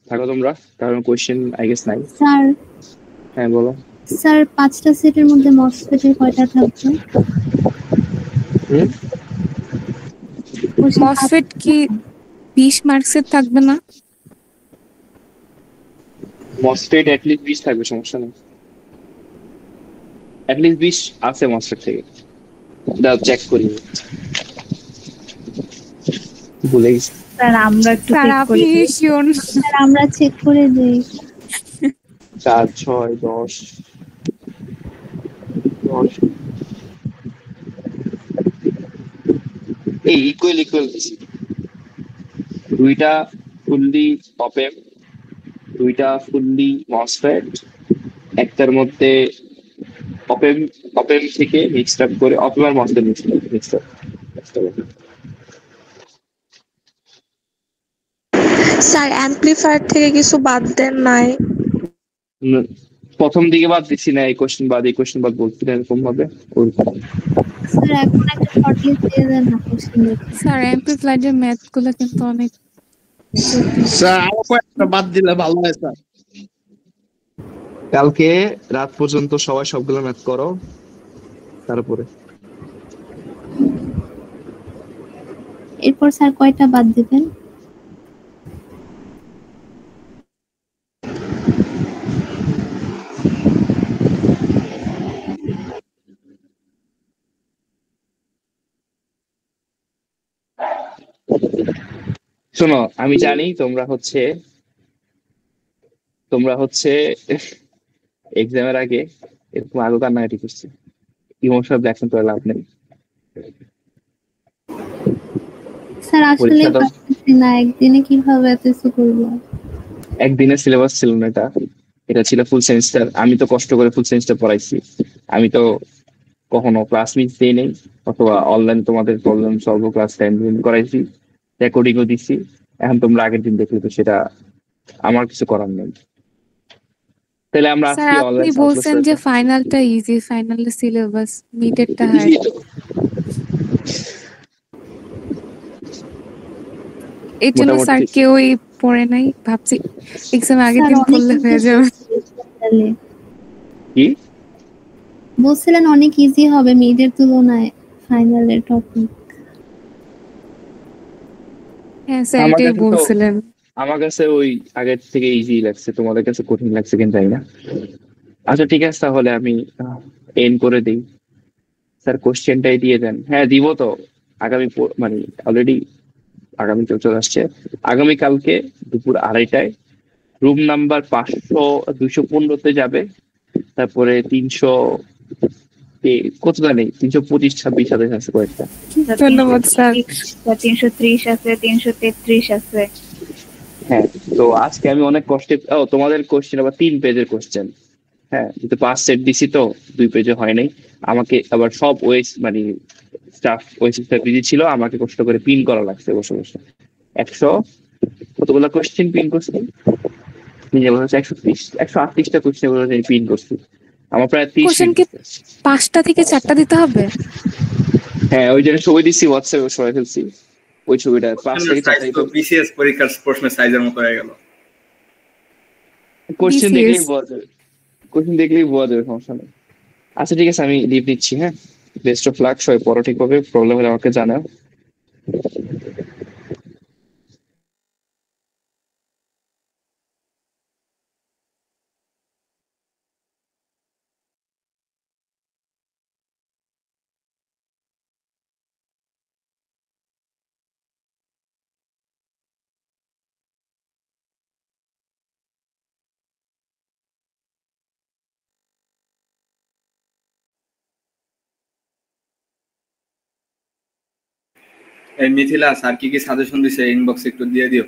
থাকো তোমরা, কারণ কোশ্চেন আই গেস নাই। স্যার হ্যাঁ বলো। স্যার 5টা সেটের মধ্যে মসফেটের কয়টা থাকবে? মসফেট কি 20 মার্কসের থাকবে না? মসফেট অ্যাটলিস্ট 20 থাকবে, সমস্যা নেই, অ্যাটলিস্ট 20 আছে মসফেট থেকে, দাও চেক করি, ভুলে গেছি। স্যার আমরা একটু স্যার চেক আপনি করি। শিওর? স্যার আমরা চেক করে দেই। 4 6 10 10 এই ইকুয়াল ইকুয়াল দিছি। দুইটা ফুললি অপেম, দুইটা ফুললি মসফেট, একটার মধ্যে অপেম অপেম থেকে মিক্সড আপ করে অপেম আর MOSFET mixed up. Sir amplifier থেকে কিছু বাদ দেন নাই? প্রথম দিকে বাদ দিচ্ছি না, এই কোশ্চেন বাদ এই কোশ্চেন বাদ বলছি না এরকম ভাবে ওরকম। স্যার এখন একটা শর্ট লিস্ট দিয়ে দেন না কোশ্চেন দেখে। স্যার অ্যাম্প্লিফায়ারের ম্যাথ গুলো কিন্তু অনেক জটিল। স্যার আরো কয়েকটা বাদ দিলে ভালো হয় স্যার। কালকে রাত পর্যন্ত সবাই সবগুলো ম্যাথ করো, তারপরে এরপর স্যার কয়টা বাদ দিবেন? শোনো, আমি জানি তোমরা হচ্ছে এক্সামের আগে এরকম আগে কান্নাকাটি করছে, ইমোশনাল ব্ল্যাকমেল করে লাভ নেই। স্যার আসলে পরীক্ষা তো পারতেছি না, একদিনে কিভাবে এত কিছু করবো? একদিনের সিলেবাস ছিল না, এটা ছিল ফুল সেমিস্টার। আমি তো কষ্ট করে ফুল সেমিস্টার পড়াইছি, আমি তো কখনো ক্লাস মিস দিই নেই, অথবা অনলাইন তোমাদের প্রবলেম সলভ ক্লাস টাইম করাইছি, রেকর্ডিংও দিচ্ছি। এখন তোমরা আগের দিন দেখলে তো সেটা আমার কিছু করার নেই। তাহলে আমরা স্যার আজকে আপনি অনলাইন বলছেন যে ফাইনালটা ইজি, ফাইনালের সিলেবাস মিডেরটা হার্ড। ইজি তো। এর জন্য স্যার মোটামুটি কেউই পড়ে নাই, ভাবছি এক্সাম আগের স্যার দিন অনেক পড়লে হয়ে easy যাবে। তাহলে কি বলছিলেন অনেক ইজি হবে মিডের তুলনায় ফাইনালের টপিক। হ্যাঁ স্যার আমার এটাই কাছে তো বলছিলেন। আমার কাছে ওই আগের থেকে ইজি লাগছে, তোমাদের কাছে কঠিন লাগছে কিনা জানি না। আচ্ছা ঠিক আছে, তাহলে আমি এন্ড করে দিই। স্যার কোশ্চেনটাই দিয়ে দেন। হ্যাঁ দিব তো, মানে অলরেডি আগামীকাল চলে আসছে। আগামীকালকে দুপুর 2:30টায় রুম নাম্বার 215তে যাবে। তারপরে 300 কতটা নেই, 325 26 27 আছে কয়েকটা। ধন্যবাদ স্যার। 330 আছে, 333 আছে। হ্যাঁ, তো আজকে আমি অনেক কষ্টে তোমাদের কোশ্চেন আবার 3 পেজের কোশ্চেন। হ্যাঁ, যেহেতু 5 সেট দিছি তো 2 পেজে হয় নাই। আমাকে আবার সব মানে স্টাফ ওয়েসিসটা বিজি ছিল, আমাকে কষ্ট করে পিন করা লাগছে বসে বসে। 100 কতগুলো কোশ্চেন পিন করছি নিজে বলে হচ্ছে 138টা কোশ্চেন বলে আমি পিন করছি। আমার প্রায় 30 কোশ্চেন মিনিট কি লাগছে। 5টা থেকে 4টা দিতে হবে? হ্যাঁ, ওই জন্য ছবি দিচ্ছি হোয়াটসঅ্যাপে সরাই ফেলছি, ওই ছবিটা 5 থেকে 4টা সাইজ তো দিতে। বিসিএস পরীক্ষার প্রশ্নের সাইজের মতো হয়ে গেল। Question BCS. দেখলেই বোঝা যাবে, কোশ্চেন দেখলেই বোঝা যাবে, সমস্যা নেই। আচ্ছা ঠিক আছে, আমি লিভ নিচ্ছি। হ্যাঁ, বেস্ট অফ লাক, সবাই পড়ো ঠিকভাবে, প্রবলেম হলে আমাকে জানাও। এই মিথিলা স্যার কি কি সাজেশন দিছে ইনবক্সে একটু দিয়ে দিও।